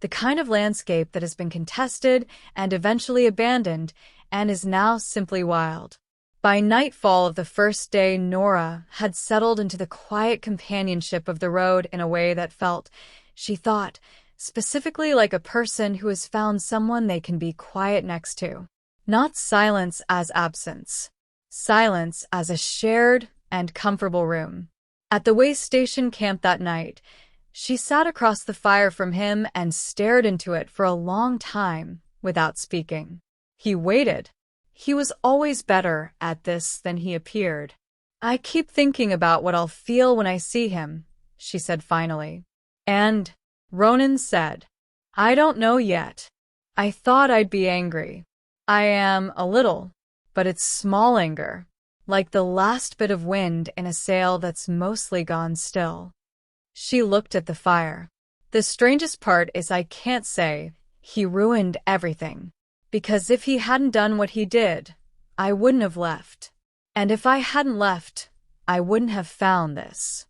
the kind of landscape that has been contested and eventually abandoned and is now simply wild. By nightfall of the first day, Nora had settled into the quiet companionship of the road in a way that felt, she thought, specifically like a person who has found someone they can be quiet next to. Not silence as absence. Silence as a shared and comfortable room. At the way station camp that night, she sat across the fire from him and stared into it for a long time without speaking. He waited. He was always better at this than he appeared. I keep thinking about what I'll feel when I see him, she said finally. And, Ronan said, I don't know yet. I thought I'd be angry. I am a little, but it's small anger. like the last bit of wind in a sail that's mostly gone still. She looked at the fire. The strangest part is I can't say he ruined everything, because if he hadn't done what he did, I wouldn't have left. And if I hadn't left, I wouldn't have found this.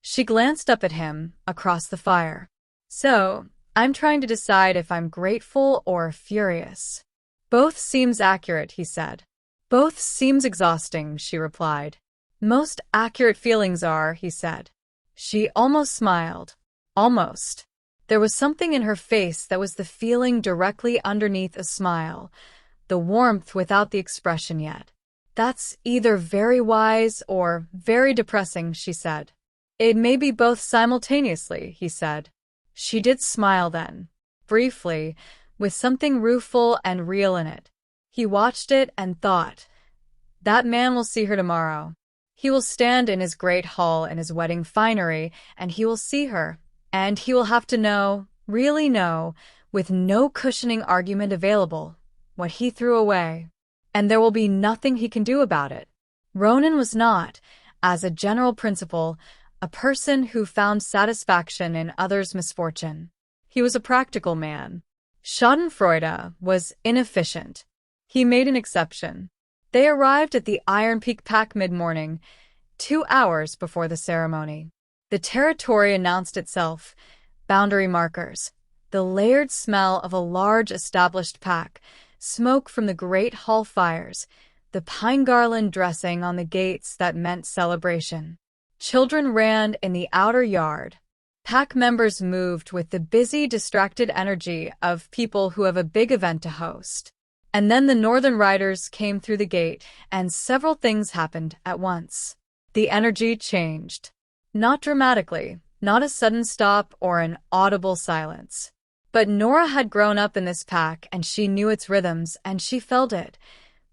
She glanced up at him, across the fire. So, I'm trying to decide if I'm grateful or furious. Both seems accurate, he said. Both seems exhausting, she replied. Most accurate feelings are, he said. She almost smiled. Almost. There was something in her face that was the feeling directly underneath a smile, the warmth without the expression yet. That's either very wise or very depressing, she said. It may be both simultaneously, he said. She did smile then, briefly, with something rueful and real in it. He watched it and thought, that man will see her tomorrow. He will stand in his great hall in his wedding finery, and he will see her, and he will have to know, really know, with no cushioning argument available, what he threw away. And there will be nothing he can do about it. Ronan was not, as a general principle, a person who found satisfaction in others' misfortune. He was a practical man. Schadenfreude was inefficient. He made an exception. They arrived at the Iron Peak Pack mid-morning, 2 hours before the ceremony. The territory announced itself, boundary markers, the layered smell of a large established pack, smoke from the great hall fires, the pine garland dressing on the gates that meant celebration. Children ran in the outer yard. Pack members moved with the busy, distracted energy of people who have a big event to host. And then the northern riders came through the gate, and several things happened at once. The energy changed. Not dramatically, not a sudden stop or an audible silence. But Nora had grown up in this pack, and she knew its rhythms, and she felt it.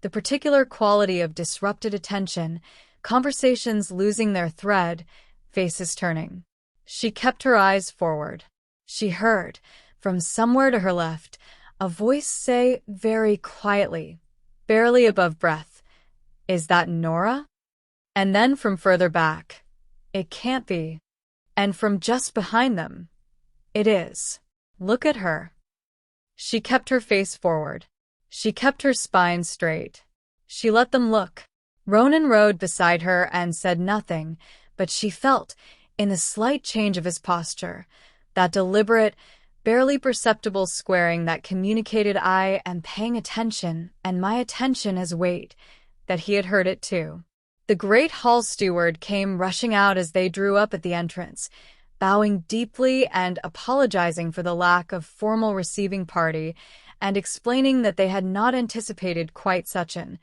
The particular quality of disrupted attention, conversations losing their thread, faces turning. She kept her eyes forward. She heard, from somewhere to her left, a voice say very quietly, barely above breath, "Is that Nora?" And then from further back, "It can't be." And from just behind them, "It is. Look at her." She kept her face forward. She kept her spine straight. She let them look. Ronan rode beside her and said nothing, but she felt, in the slight change of his posture, that deliberate, barely perceptible squaring that communicated I am paying attention and my attention has weight, that he had heard it too. The great hall steward came rushing out as they drew up at the entrance, bowing deeply and apologizing for the lack of formal receiving party, and explaining that they had not anticipated quite such an,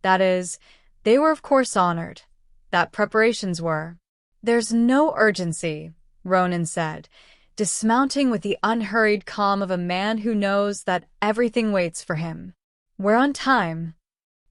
that is, they were of course honored, that preparations were. "There's no urgency," Ronan said, dismounting with the unhurried calm of a man who knows that everything waits for him. "We're on time."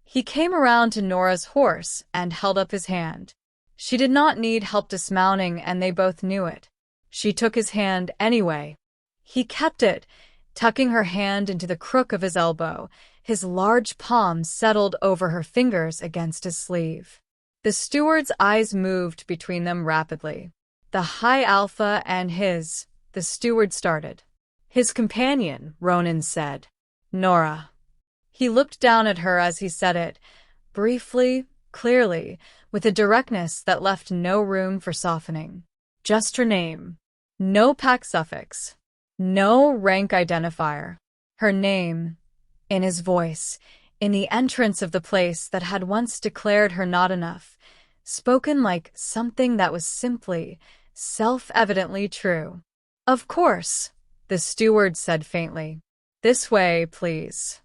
He came around to Nora's horse and held up his hand. She did not need help dismounting, and they both knew it. She took his hand anyway. He kept it, tucking her hand into the crook of his elbow, his large palm settled over her fingers against his sleeve. The steward's eyes moved between them rapidly. The high alpha and his, the steward started. "His companion," Ronan said. "Nora." He looked down at her as he said it, briefly, clearly, with a directness that left no room for softening. Just her name. No pack suffix. No rank identifier. Her name. In his voice, in the entrance of the place that had once declared her not enough, spoken like something that was simply, self-evidently true. "Of course," the steward said faintly. "This way, please."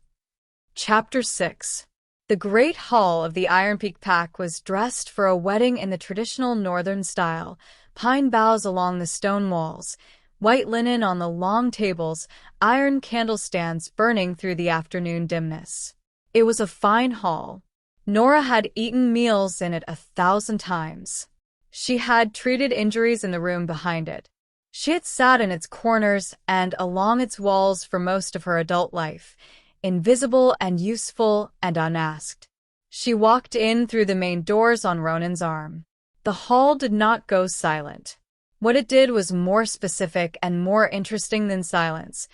Chapter 6. The great hall of the Iron Peak Pack was dressed for a wedding in the traditional northern style, pine boughs along the stone walls, white linen on the long tables, iron candlestands burning through the afternoon dimness. It was a fine hall. Nora had eaten meals in it 1,000 times. She had treated injuries in the room behind it. She had sat in its corners and along its walls for most of her adult life, invisible and useful and unasked. She walked in through the main doors on Ronan's arm. The hall did not go silent. What it did was more specific and more interesting than silence.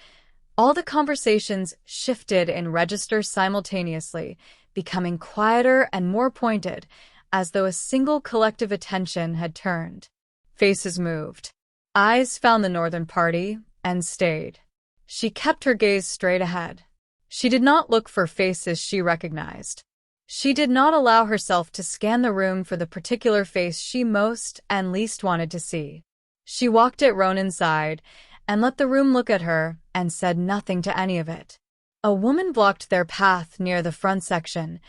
All the conversations shifted in register simultaneously, becoming quieter and more pointed, as though a single collective attention had turned. Faces moved. Eyes found the northern party and stayed. She kept her gaze straight ahead. She did not look for faces she recognized. She did not allow herself to scan the room for the particular face she most and least wanted to see. She walked at Ronan's side and let the room look at her and said nothing to any of it. A woman blocked their path near the front section.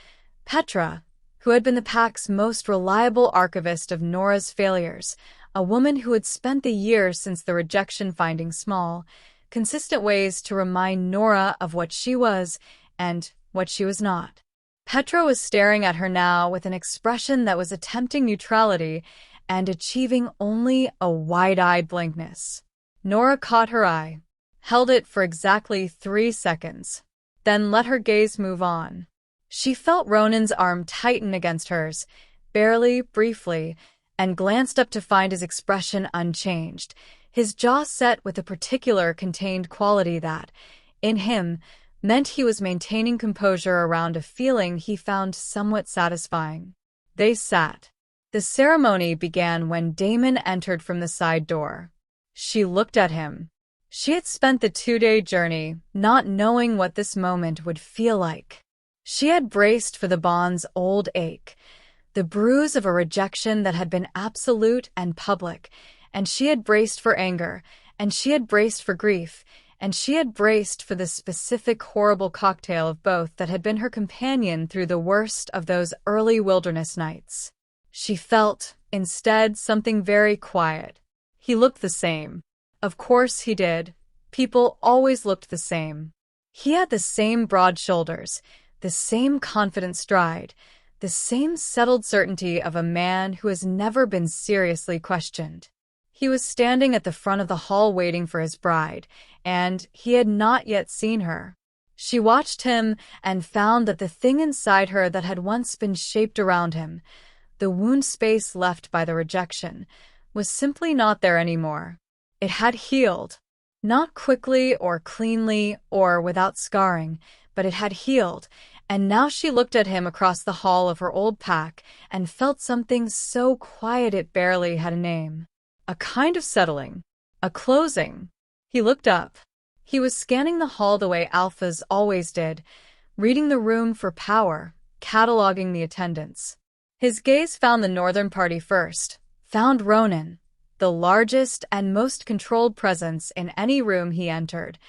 Petra, who had been the pack's most reliable archivist of Nora's failures, a woman who had spent the years since the rejection finding small, consistent ways to remind Nora of what she was and what she was not. Petra was staring at her now with an expression that was attempting neutrality and achieving only a wide-eyed blankness. Nora caught her eye, held it for exactly 3 seconds, then let her gaze move on. She felt Ronan's arm tighten against hers, barely, briefly, and glanced up to find his expression unchanged, his jaw set with a particular contained quality that, in him, meant he was maintaining composure around a feeling he found somewhat satisfying. They sat. The ceremony began when Damon entered from the side door. She looked at him. She had spent the 2-day journey not knowing what this moment would feel like. She had braced for the bond's old ache, the bruise of a rejection that had been absolute and public, and she had braced for anger, and she had braced for grief, and she had braced for the specific horrible cocktail of both that had been her companion through the worst of those early wilderness nights. She felt, instead, something very quiet. He looked the same. Of course he did. People always looked the same. He had the same broad shoulders, the same confident stride, the same settled certainty of a man who has never been seriously questioned. He was standing at the front of the hall waiting for his bride, and he had not yet seen her. She watched him and found that the thing inside her that had once been shaped around him, the wound space left by the rejection, was simply not there anymore. It had healed. Not quickly or cleanly or without scarring, but it had healed, and now she looked at him across the hall of her old pack and felt something so quiet it barely had a name. A kind of settling. A closing. He looked up. He was scanning the hall the way alphas always did, reading the room for power, cataloging the attendance. His gaze found the northern party first, found Ronan, the largest and most controlled presence in any room he entered,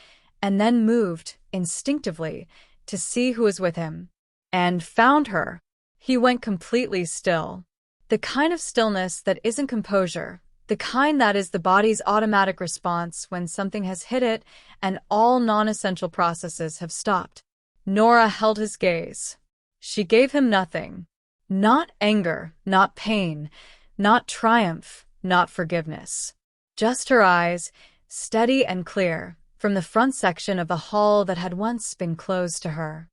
and then moved, instinctively, to see who was with him. And found her. He went completely still. The kind of stillness that isn't composure, the kind that is the body's automatic response when something has hit it and all non-essential processes have stopped. Nora held his gaze. She gave him nothing. Not anger, not pain, not triumph, not forgiveness. Just her eyes, steady and clear, from the front section of the hall that had once been closed to her.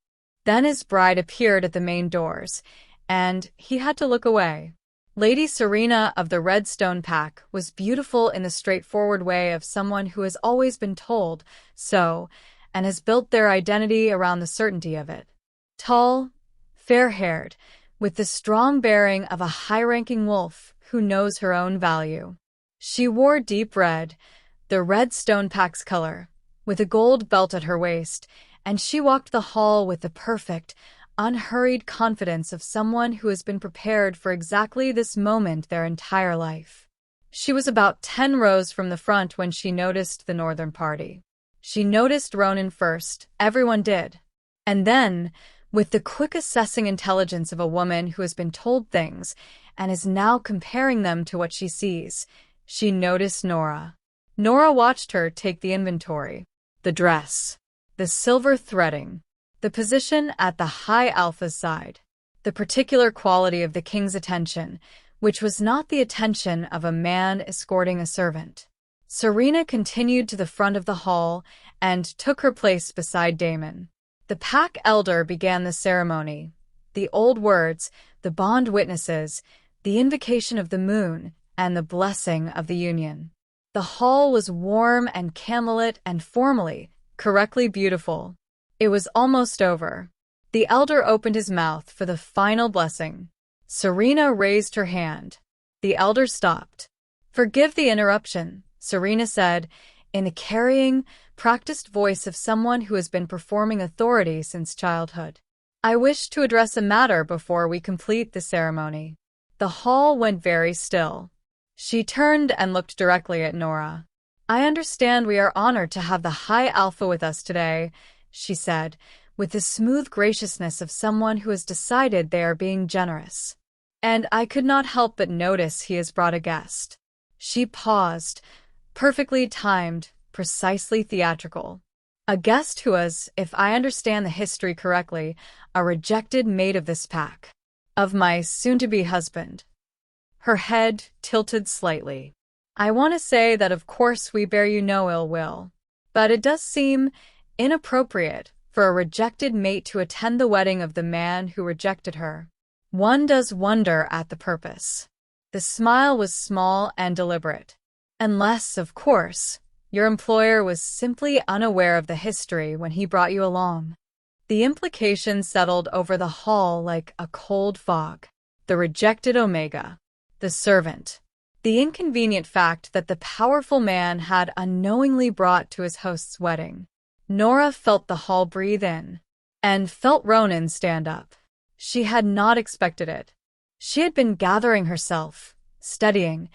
Then his bride appeared at the main doors, and he had to look away. Lady Serena of the Redstone Pack was beautiful in the straightforward way of someone who has always been told so, and has built their identity around the certainty of it. Tall, fair-haired, with the strong bearing of a high-ranking wolf who knows her own value. She wore deep red, the Redstone Pack's color, with a gold belt at her waist, and she walked the hall with the perfect, unhurried confidence of someone who has been prepared for exactly this moment their entire life. She was about 10 rows from the front when she noticed the northern party. She noticed Ronan first, everyone did. And then, with the quick assessing intelligence of a woman who has been told things and is now comparing them to what she sees, she noticed Nora. Nora watched her take the inventory. The dress. The silver threading. The position at the high alpha's side. The particular quality of the king's attention, which was not the attention of a man escorting a servant. Serena continued to the front of the hall and took her place beside Damon. The pack elder began the ceremony. The old words, the bond witnesses, the invocation of the moon, and the blessing of the union. The hall was warm and candlelit and formally, correctly beautiful. It was almost over. The elder opened his mouth for the final blessing. Serena raised her hand. The elder stopped. "Forgive the interruption," Serena said, in the carrying, practiced voice of someone who has been performing authority since childhood. "I wish to address a matter before we complete the ceremony." The hall went very still. She turned and looked directly at Nora. "I understand we are honored to have the High Alpha with us today," she said, with the smooth graciousness of someone who has decided they are being generous. "And I could not help but notice he has brought a guest." She paused, perfectly timed, precisely theatrical. "A guest who was, if I understand the history correctly, a rejected mate of this pack. Of my soon-to-be husband." Her head tilted slightly. "I want to say that of course we bear you no ill will, but it does seem inappropriate for a rejected mate to attend the wedding of the man who rejected her. One does wonder at the purpose." The smile was small and deliberate. "Unless, of course, your employer was simply unaware of the history when he brought you along." The implication settled over the hall like a cold fog. The rejected Omega. The servant. The inconvenient fact that the powerful man had unknowingly brought to his host's wedding. Nora felt the hall breathe in, and felt Ronan stand up. She had not expected it. She had been gathering herself, studying,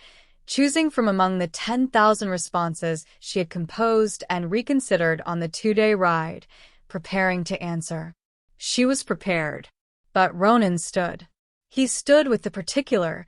choosing from among the 10,000 responses she had composed and reconsidered on the 2-day ride, preparing to answer. She was prepared, but Ronan stood. He stood with the particular,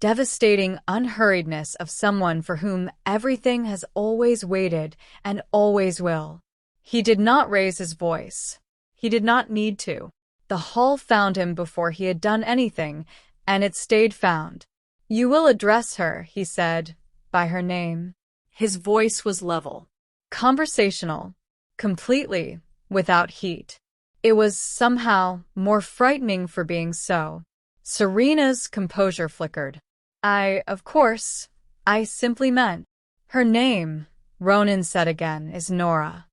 devastating unhurriedness of someone for whom everything has always waited and always will. He did not raise his voice. He did not need to. The hall found him before he had done anything, and it stayed found. "You will address her," he said, "by her name." His voice was level. Conversational. Completely, without heat. It was somehow more frightening for being so. Serena's composure flickered. Of course, I simply meant." "Her name," Ronan said again, "is Nora."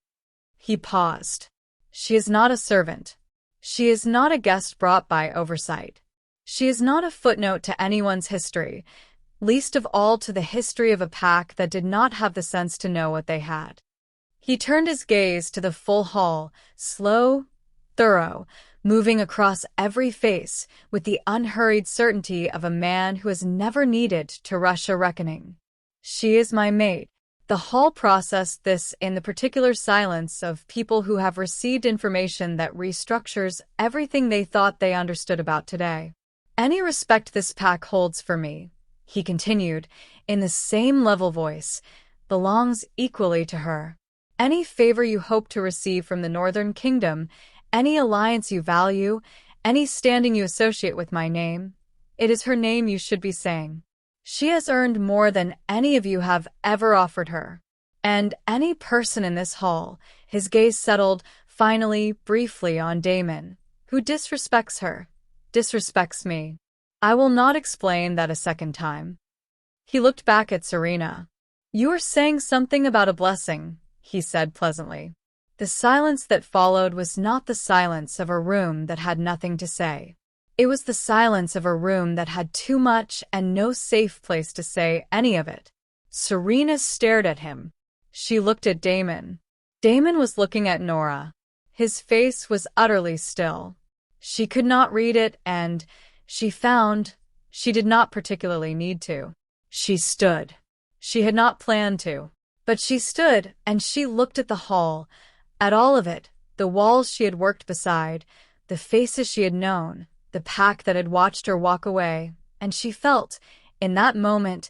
He paused. "She is not a servant. She is not a guest brought by oversight. She is not a footnote to anyone's history, least of all to the history of a pack that did not have the sense to know what they had." He turned his gaze to the full hall, slow, thorough, moving across every face with the unhurried certainty of a man who has never needed to rush a reckoning. "She is my mate." The hall processed this in the particular silence of people who have received information that restructures everything they thought they understood about today. "Any respect this pack holds for me," he continued, in the same level voice, "belongs equally to her. Any favor you hope to receive from the Northern Kingdom, any alliance you value, any standing you associate with my name, it is her name you should be saying. She has earned more than any of you have ever offered her. And any person in this hall," his gaze settled finally, briefly on Damon, "who disrespects her, disrespects me. I will not explain that a second time." He looked back at Serena. "You were saying something about a blessing," he said pleasantly. The silence that followed was not the silence of a room that had nothing to say. It was the silence of a room that had too much and no safe place to say any of it. Serena stared at him. She looked at Damon. Damon was looking at Nora. His face was utterly still. She could not read it, and she found she did not particularly need to. She stood. She had not planned to. But she stood, and she looked at the hall, at all of it, the walls she had worked beside, the faces she had known, the pack that had watched her walk away, and she felt, in that moment,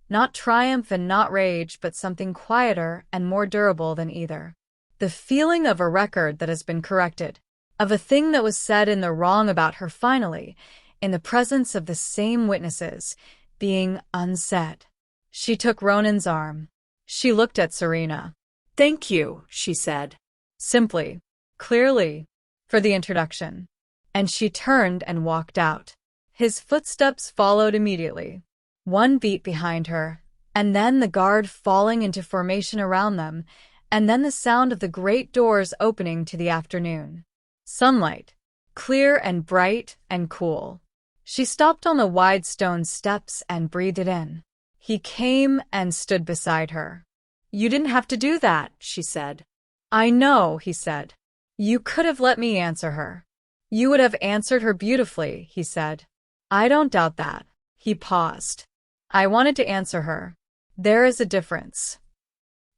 not triumph and not rage, but something quieter and more durable than either. The feeling of a record that has been corrected, of a thing that was said in the wrong about her finally, in the presence of the same witnesses, being unsaid. She took Ronan's arm. She looked at Serena. "Thank you," she said. Simply, clearly, for the introduction. and she turned and walked out. His footsteps followed immediately, one beat behind her, and then the guard falling into formation around them, and then the sound of the great doors opening to the afternoon sunlight, clear and bright and cool. She stopped on the wide stone steps and breathed it in. He came and stood beside her. "You didn't have to do that," she said. "I know," he said. "You could have let me answer her." "You would have answered her beautifully," he said. "I don't doubt that." He paused. "I wanted to answer her. There is a difference."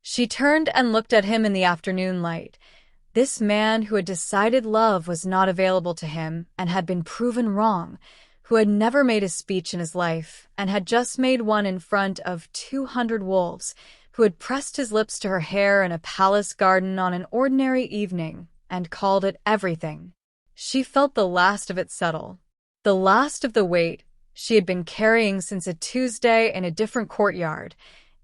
She turned and looked at him in the afternoon light. This man who had decided love was not available to him and had been proven wrong, who had never made a speech in his life and had just made one in front of 200 wolves, who had pressed his lips to her hair in a palace garden on an ordinary evening and called it everything. She felt the last of it settle, the last of the weight she had been carrying since a Tuesday in a different courtyard,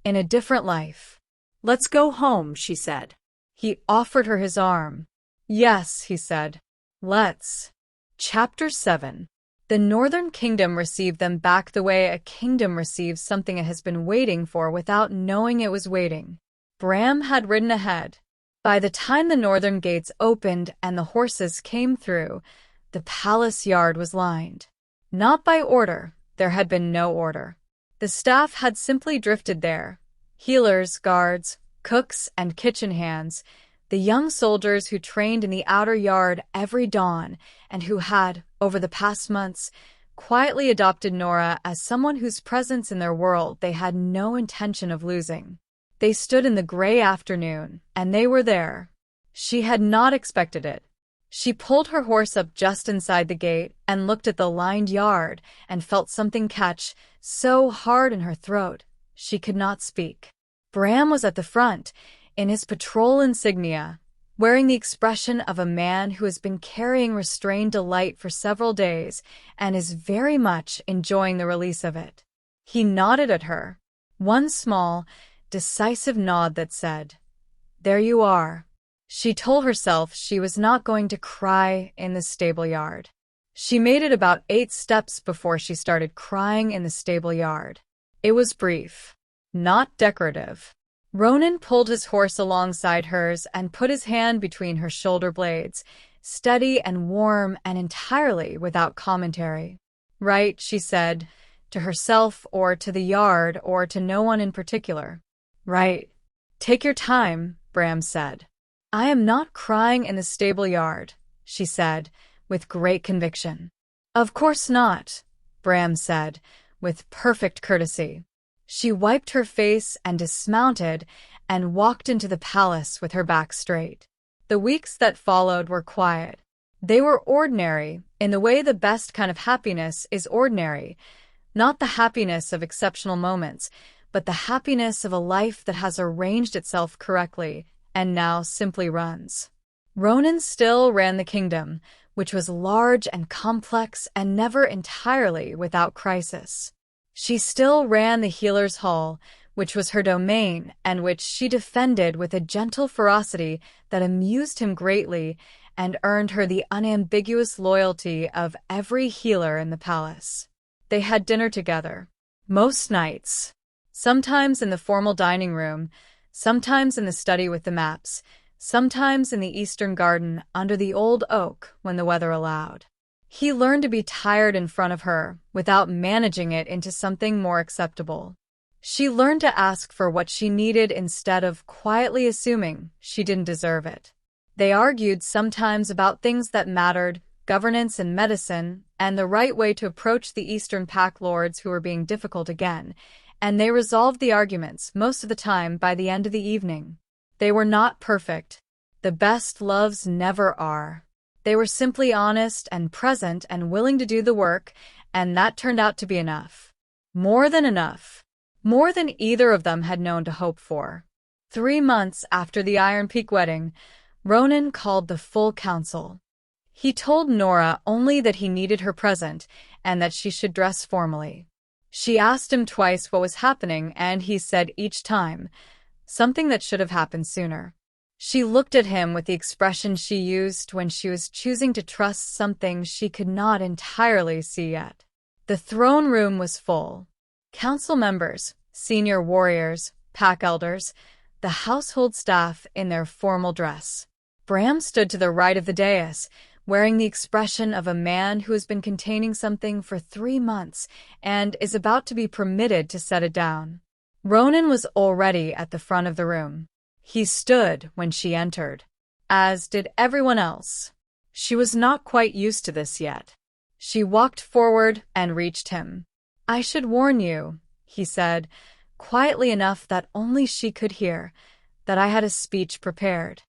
in a different life. "Let's go home," she said. He offered her his arm. "Yes," he said. "Let's." Chapter 7. The Northern Kingdom received them back the way a kingdom receives something it has been waiting for without knowing it was waiting. Bram had ridden ahead. By the time the northern gates opened and the horses came through, the palace yard was lined. Not by order, there had been no order. The staff had simply drifted there. Healers, guards, cooks, and kitchen hands, the young soldiers who trained in the outer yard every dawn and who had, over the past months, quietly adopted Nora as someone whose presence in their world they had no intention of losing. They stood in the gray afternoon, and they were there. She had not expected it. She pulled her horse up just inside the gate and looked at the lined yard and felt something catch so hard in her throat she could not speak. Bram was at the front, in his patrol insignia, wearing the expression of a man who has been carrying restrained delight for several days and is very much enjoying the release of it. He nodded at her, one small, decisive nod that said, "There you are." She told herself she was not going to cry in the stable yard. She made it about 8 steps before she started crying in the stable yard. It was brief, not decorative. Ronan pulled his horse alongside hers and put his hand between her shoulder blades, steady and warm and entirely without commentary. "Right," she said, to herself or to the yard or to no one in particular. "Right. Take your time," Bram said. "I am not crying in the stable yard," she said, with great conviction. "Of course not," Bram said, with perfect courtesy. She wiped her face and dismounted and walked into the palace with her back straight. The weeks that followed were quiet. They were ordinary, in the way the best kind of happiness is ordinary, not the happiness of exceptional moments, but the happiness of a life that has arranged itself correctly and now simply runs. Ronan still ran the kingdom, which was large and complex and never entirely without crisis. She still ran the Healer's Hall, which was her domain and which she defended with a gentle ferocity that amused him greatly and earned her the unambiguous loyalty of every healer in the palace. They had dinner together, most nights, sometimes in the formal dining room, sometimes in the study with the maps, sometimes in the eastern garden under the old oak when the weather allowed. He learned to be tired in front of her without managing it into something more acceptable. She learned to ask for what she needed instead of quietly assuming she didn't deserve it. They argued sometimes about things that mattered, governance and medicine, and the right way to approach the Eastern Pack Lords who were being difficult again, and they resolved the arguments most of the time by the end of the evening. They were not perfect. The best loves never are. They were simply honest and present and willing to do the work, and that turned out to be enough. More than enough. More than either of them had known to hope for. 3 months after the Iron Peak wedding, Ronan called the full council. He told Nora only that he needed her present and that she should dress formally. She asked him twice what was happening, and he said each time, something that should have happened sooner. She looked at him with the expression she used when she was choosing to trust something she could not entirely see yet. The throne room was full. Council members, senior warriors, pack elders, the household staff in their formal dress. Bram stood to the right of the dais, wearing the expression of a man who has been containing something for 3 months and is about to be permitted to set it down. Ronan was already at the front of the room. He stood when she entered, as did everyone else. She was not quite used to this yet. She walked forward and reached him. "I should warn you," he said, quietly enough that only she could hear, "that I had a speech prepared."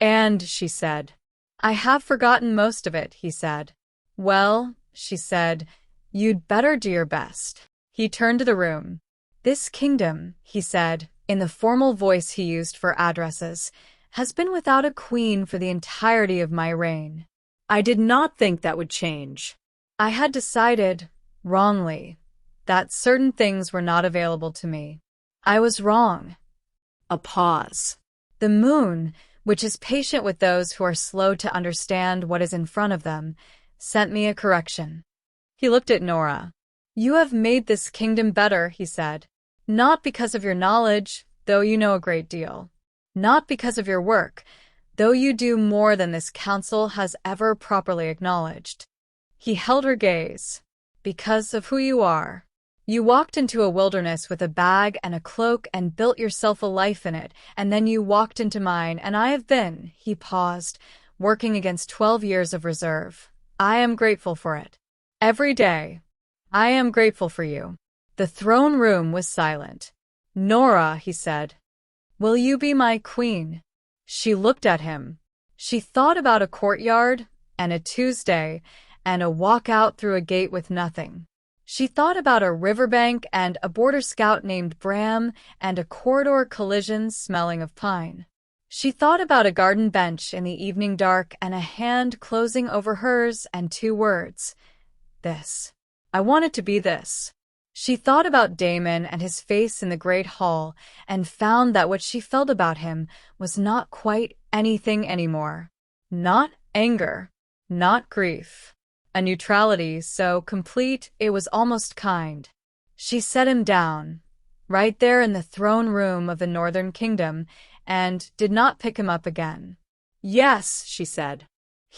"And," she said. "I have forgotten most of it," he said. "Well," she said, "you'd better do your best." He turned to the room. "This kingdom," he said, in the formal voice he used for addresses, "has been without a queen for the entirety of my reign. I did not think that would change. I had decided, wrongly, that certain things were not available to me. I was wrong." A pause. The moon, which is patient with those who are slow to understand what is in front of them, sent me a correction. He looked at Nora. "You have made this kingdom better," he said. "Not because of your knowledge, though you know a great deal. Not because of your work, though you do more than this council has ever properly acknowledged." He held her gaze. "Because of who you are. You walked into a wilderness with a bag and a cloak and built yourself a life in it, and then you walked into mine, and I have been," he paused, "working against 12 years of reserve. I am grateful for it. Every day. I am grateful for you." The throne room was silent. "Nora," he said, "will you be my queen?" She looked at him. She thought about a courtyard, and a Tuesday, and a walk out through a gate with nothing. She thought about a riverbank and a border scout named Bram and a corridor collision smelling of pine. She thought about a garden bench in the evening dark and a hand closing over hers and 2 words. This. I wanted to be this. She thought about Damon and his face in the great hall and found that what she felt about him was not quite anything anymore. Not anger. Not grief. A neutrality so complete it was almost kind. She set him down, right there in the throne room of the Northern Kingdom, and did not pick him up again. "Yes," she said.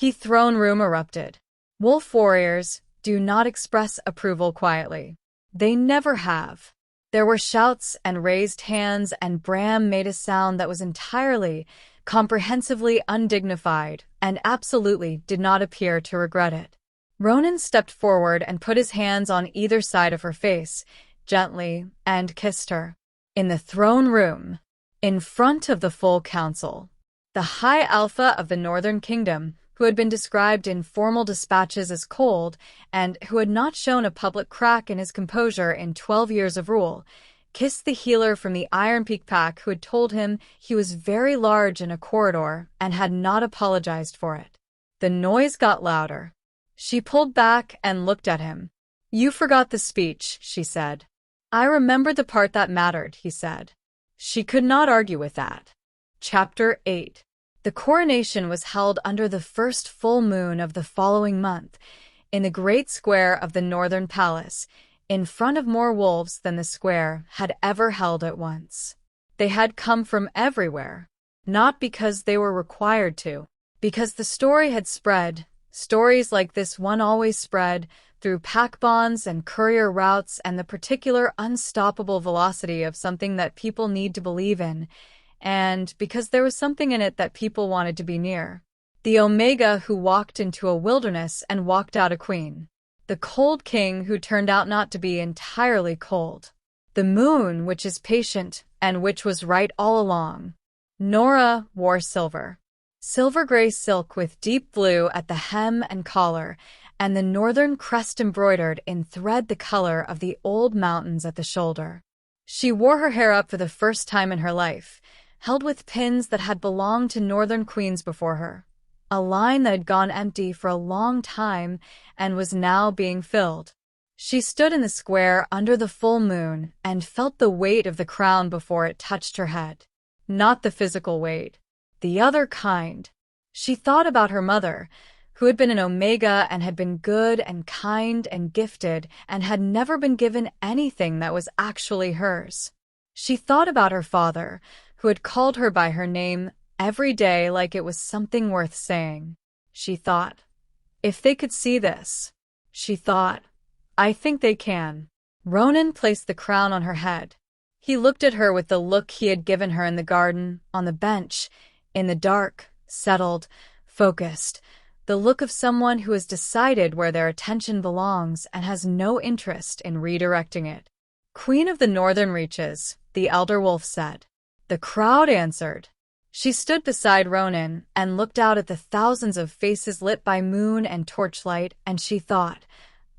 The throne room erupted. Wolf warriors do not express approval quietly. They never have. There were shouts and raised hands, and Bram made a sound that was entirely, comprehensively undignified, and absolutely did not appear to regret it. Ronan stepped forward and put his hands on either side of her face, gently, and kissed her. In the throne room, in front of the full council, the High Alpha of the Northern Kingdom, who had been described in formal dispatches as cold and who had not shown a public crack in his composure in 12 years of rule, kissed the healer from the Iron Peak pack who had told him he was very large in a corridor and had not apologized for it. The noise got louder. She pulled back and looked at him. "You forgot the speech," she said. "I remembered the part that mattered," he said. She could not argue with that. Chapter 8. The coronation was held under the first full moon of the following month, in the great square of the Northern Palace, in front of more wolves than the square had ever held at once. They had come from everywhere, not because they were required to, because the story had spread. Stories like this one always spread through pack bonds and courier routes and the particular unstoppable velocity of something that people need to believe in, and because there was something in it that people wanted to be near. The Omega who walked into a wilderness and walked out a queen. The cold king who turned out not to be entirely cold. The moon which is patient and which was right all along. Nora wore silver. Silver-gray silk with deep blue at the hem and collar, and the northern crest embroidered in thread the color of the old mountains at the shoulder. She wore her hair up for the first time in her life, held with pins that had belonged to northern queens before her, a line that had gone empty for a long time and was now being filled. She stood in the square under the full moon and felt the weight of the crown before it touched her head. Not the physical weight, the other kind. She thought about her mother, who had been an Omega and had been good and kind and gifted and had never been given anything that was actually hers. She thought about her father, who had called her by her name every day like it was something worth saying. She thought, if they could see this. She thought, I think they can. Ronan placed the crown on her head. He looked at her with the look he had given her in the garden, on the bench, in the dark, settled, focused, the look of someone who has decided where their attention belongs and has no interest in redirecting it. Queen of the Northern Reaches, the elder wolf said. The crowd answered. She stood beside Ronan and looked out at the thousands of faces lit by moon and torchlight, and she thought,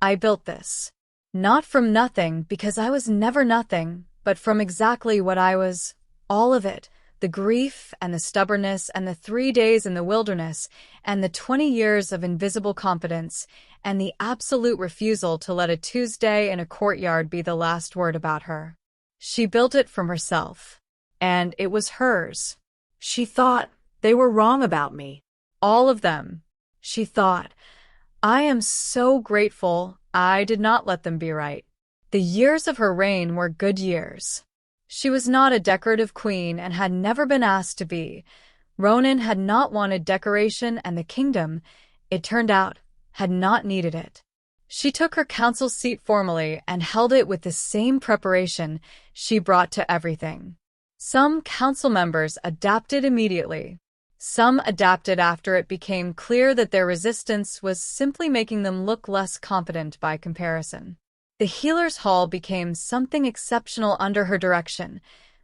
I built this. Not from nothing, because I was never nothing, but from exactly what I was, all of it, the grief and the stubbornness and the 3 days in the wilderness and the 20 years of invisible competence and the absolute refusal to let a Tuesday in a courtyard be the last word about her. She built it from herself, and it was hers. She thought, they were wrong about me. All of them. She thought, I am so grateful I did not let them be right. The years of her reign were good years. She was not a decorative queen and had never been asked to be. Ronan had not wanted decoration, and the kingdom, it turned out, had not needed it. She took her council seat formally and held it with the same preparation she brought to everything. Some council members adapted immediately. Some adapted after it became clear that their resistance was simply making them look less competent by comparison. The Healer's Hall became something exceptional under her direction,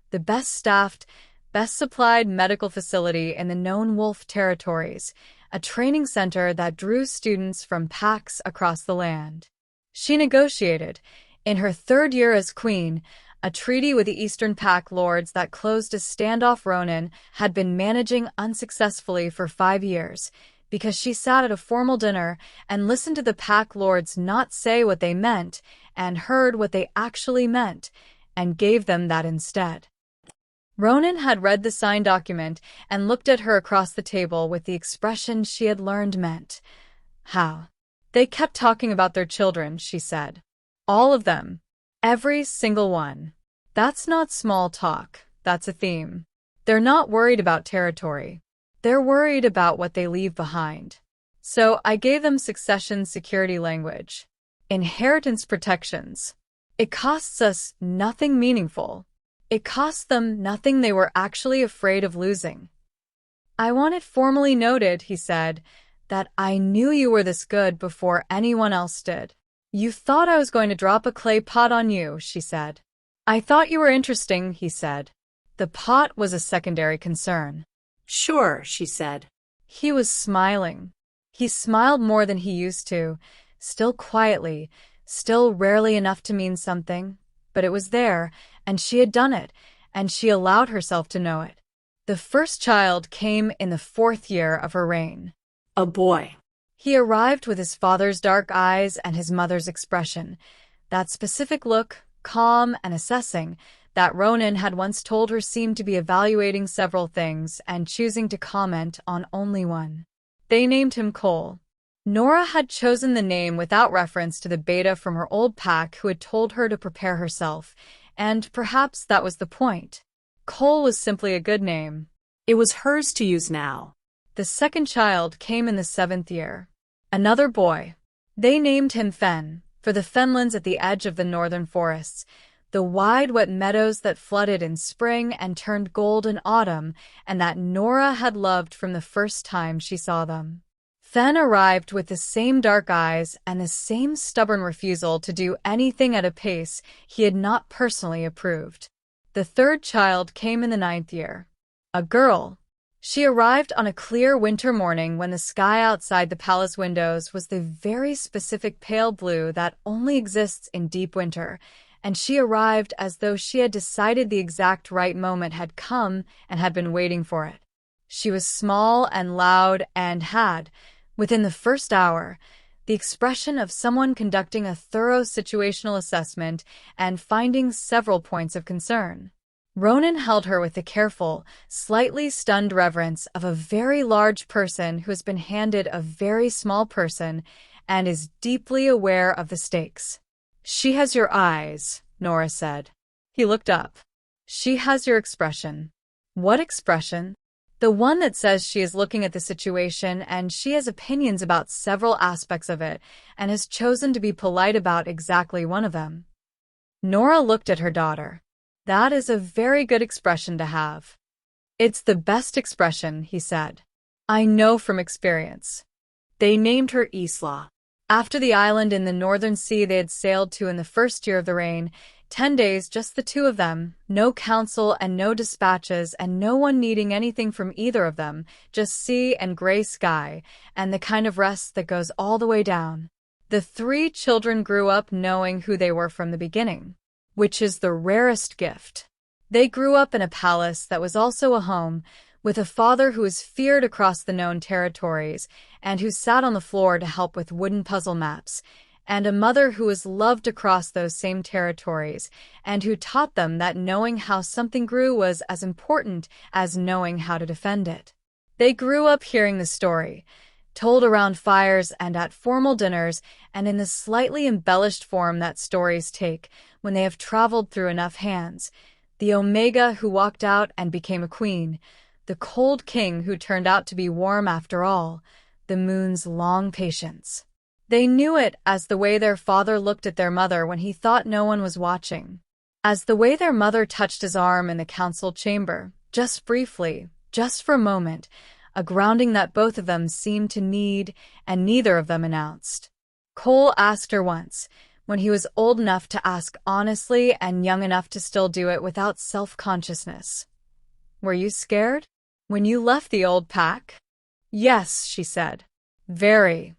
the best-staffed, best-supplied medical facility in the known wolf territories, a training center that drew students from packs across the land. She negotiated, in her 3rd year as queen, a treaty with the Eastern Pack Lords that closed a standoff Ronan had been managing unsuccessfully for 5 years, because she sat at a formal dinner and listened to the Pack Lords not say what they meant and heard what they actually meant, and gave them that instead. Ronan had read the signed document and looked at her across the table with the expression she had learned meant. How? They kept talking about their children, she said. All of them. Every single one. That's not small talk, that's a theme. They're not worried about territory. They're worried about what they leave behind. So I gave them succession security language. Inheritance protections. It costs us nothing meaningful. It cost them nothing they were actually afraid of losing. I want it formally noted, he said, that I knew you were this good before anyone else did. You thought I was going to drop a clay pot on you, she said. I thought you were interesting, he said. The pot was a secondary concern. Sure, she said. He was smiling. He smiled more than he used to, still quietly, still rarely enough to mean something, but it was there, and she had done it, and she allowed herself to know it. The first child came in the 4th year of her reign. A boy. He arrived with his father's dark eyes and his mother's expression, that specific look, calm and assessing, that Ronan had once told her seemed to be evaluating several things and choosing to comment on only one. They named him Cole. Nora had chosen the name without reference to the beta from her old pack who had told her to prepare herself, and perhaps that was the point. Cole was simply a good name. It was hers to use now. The second child came in the 7th year. Another boy. They named him Fen, for the fenlands at the edge of the northern forests, the wide wet meadows that flooded in spring and turned gold in autumn, and that Nora had loved from the first time she saw them. Fen arrived with the same dark eyes and the same stubborn refusal to do anything at a pace he had not personally approved. The 3rd child came in the 9th year. A girl. She arrived on a clear winter morning when the sky outside the palace windows was the very specific pale blue that only exists in deep winter, and she arrived as though she had decided the exact right moment had come and had been waiting for it. She was small and loud and had, within the first hour, the expression of someone conducting a thorough situational assessment and finding several points of concern. Ronan held her with the careful, slightly stunned reverence of a very large person who has been handed a very small person and is deeply aware of the stakes. "She has your eyes," Nora said. He looked up. "She has your expression." "What expression?" "The one that says she is looking at the situation and she has opinions about several aspects of it and has chosen to be polite about exactly one of them." Nora looked at her daughter. "That is a very good expression to have." "It's the best expression," he said. "I know from experience." They named her Isla. After the island in the northern sea they had sailed to in the first year of the reign, 10 days, just the two of them, no council and no dispatches and no one needing anything from either of them, just sea and gray sky, and the kind of rest that goes all the way down. The three children grew up knowing who they were from the beginning, which is the rarest gift. They grew up in a palace that was also a home, with a father who was feared across the known territories and who sat on the floor to help with wooden puzzle maps, and a mother who was loved across those same territories and who taught them that knowing how something grew was as important as knowing how to defend it. They grew up hearing the story, told around fires and at formal dinners and in the slightly embellished form that stories take when they have traveled through enough hands. The Omega who walked out and became a queen, the cold king who turned out to be warm after all, the moon's long patience. They knew it as the way their father looked at their mother when he thought no one was watching, as the way their mother touched his arm in the council chamber, just briefly, just for a moment, a grounding that both of them seemed to need and neither of them announced. Cole asked her once, when he was old enough to ask honestly and young enough to still do it without self-consciousness. "Were you scared when you left the old pack?" "Yes," she said. "Very."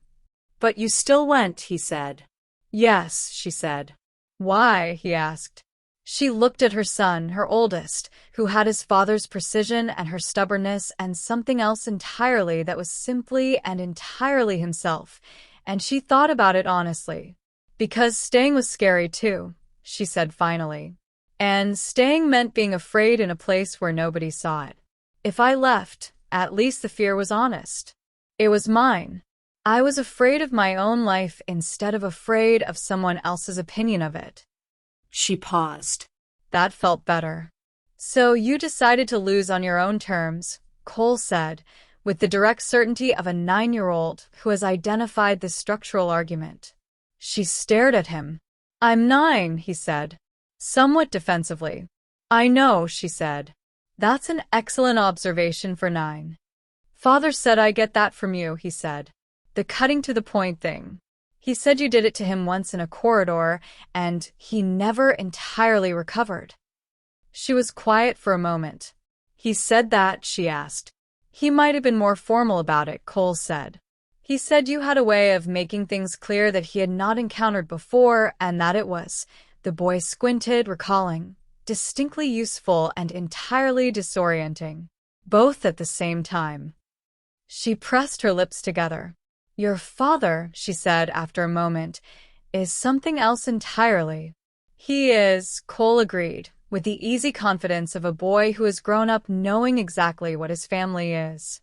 "But you still went," he said. "Yes," she said. "Why?" he asked. She looked at her son, her oldest, who had his father's precision and her stubbornness and something else entirely that was simply and entirely himself, and she thought about it honestly. "Because staying was scary too," she said finally. "And staying meant being afraid in a place where nobody saw it. If I left, at least the fear was honest. It was mine. I was afraid of my own life instead of afraid of someone else's opinion of it." She paused. That felt better. "So you decided to lose on your own terms," Cole said, with the direct certainty of a 9-year-old who has identified the structural argument. She stared at him. "I'm 9, he said, somewhat defensively. "I know," she said. "That's an excellent observation for 9. Father said I get that from you," he said. "The cutting to the point thing. He said you did it to him once in a corridor, and he never entirely recovered." She was quiet for a moment. "He said that?" she asked. "He might have been more formal about it," Cole said. "He said you had a way of making things clear that he had not encountered before, and that it was," the boy squinted, recalling, "distinctly useful and entirely disorienting. Both at the same time." She pressed her lips together. "Your father," she said after a moment, "is something else entirely." "He is," Cole agreed, with the easy confidence of a boy who has grown up knowing exactly what his family is.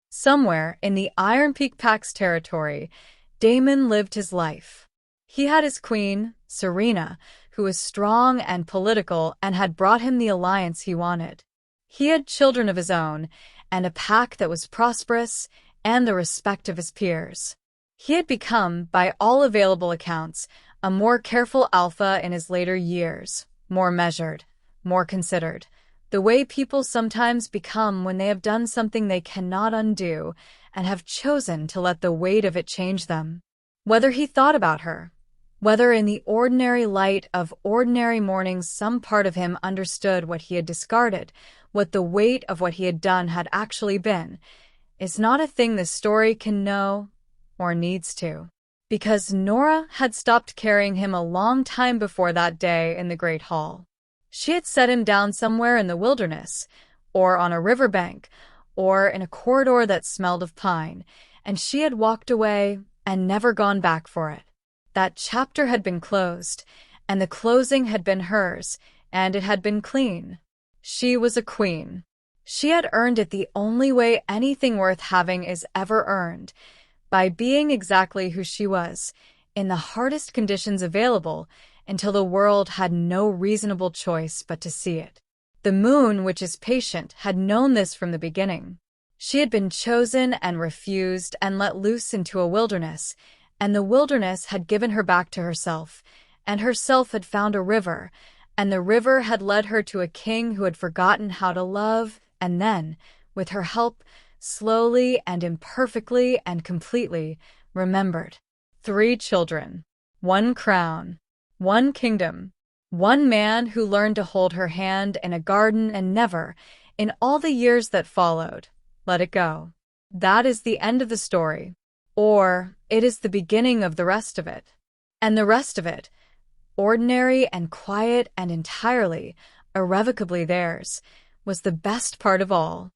Somewhere in the Iron Peak Pack's territory, Damon lived his life. He had his queen, Serena, who was strong and political and had brought him the alliance he wanted. He had children of his own, and a pack that was prosperous, and the respect of his peers. He had become, by all available accounts, a more careful alpha in his later years, more measured, more considered, the way people sometimes become when they have done something they cannot undo and have chosen to let the weight of it change them. Whether he thought about her, whether in the ordinary light of ordinary mornings some part of him understood what he had discarded, what the weight of what he had done had actually been, is not a thing this story can know or needs to. Because Nora had stopped carrying him a long time before that day in the Great Hall. She had set him down somewhere in the wilderness, or on a riverbank, or in a corridor that smelled of pine, and she had walked away and never gone back for it. That chapter had been closed, and the closing had been hers, and it had been clean. She was a queen. She had earned it the only way anything worth having is ever earned, by being exactly who she was, in the hardest conditions available, until the world had no reasonable choice but to see it. The moon, which is patient, had known this from the beginning. She had been chosen and refused and let loose into a wilderness, and the wilderness had given her back to herself, and herself had found a river, and the river had led her to a king who had forgotten how to love, and then, with her help, slowly and imperfectly and completely, remembered. 3 children, 1 crown, 1 kingdom, 1 man who learned to hold her hand in a garden and never, in all the years that followed, let it go. That is the end of the story. Or it is the beginning of the rest of it. And the rest of it, ordinary and quiet and entirely, irrevocably theirs, was the best part of all.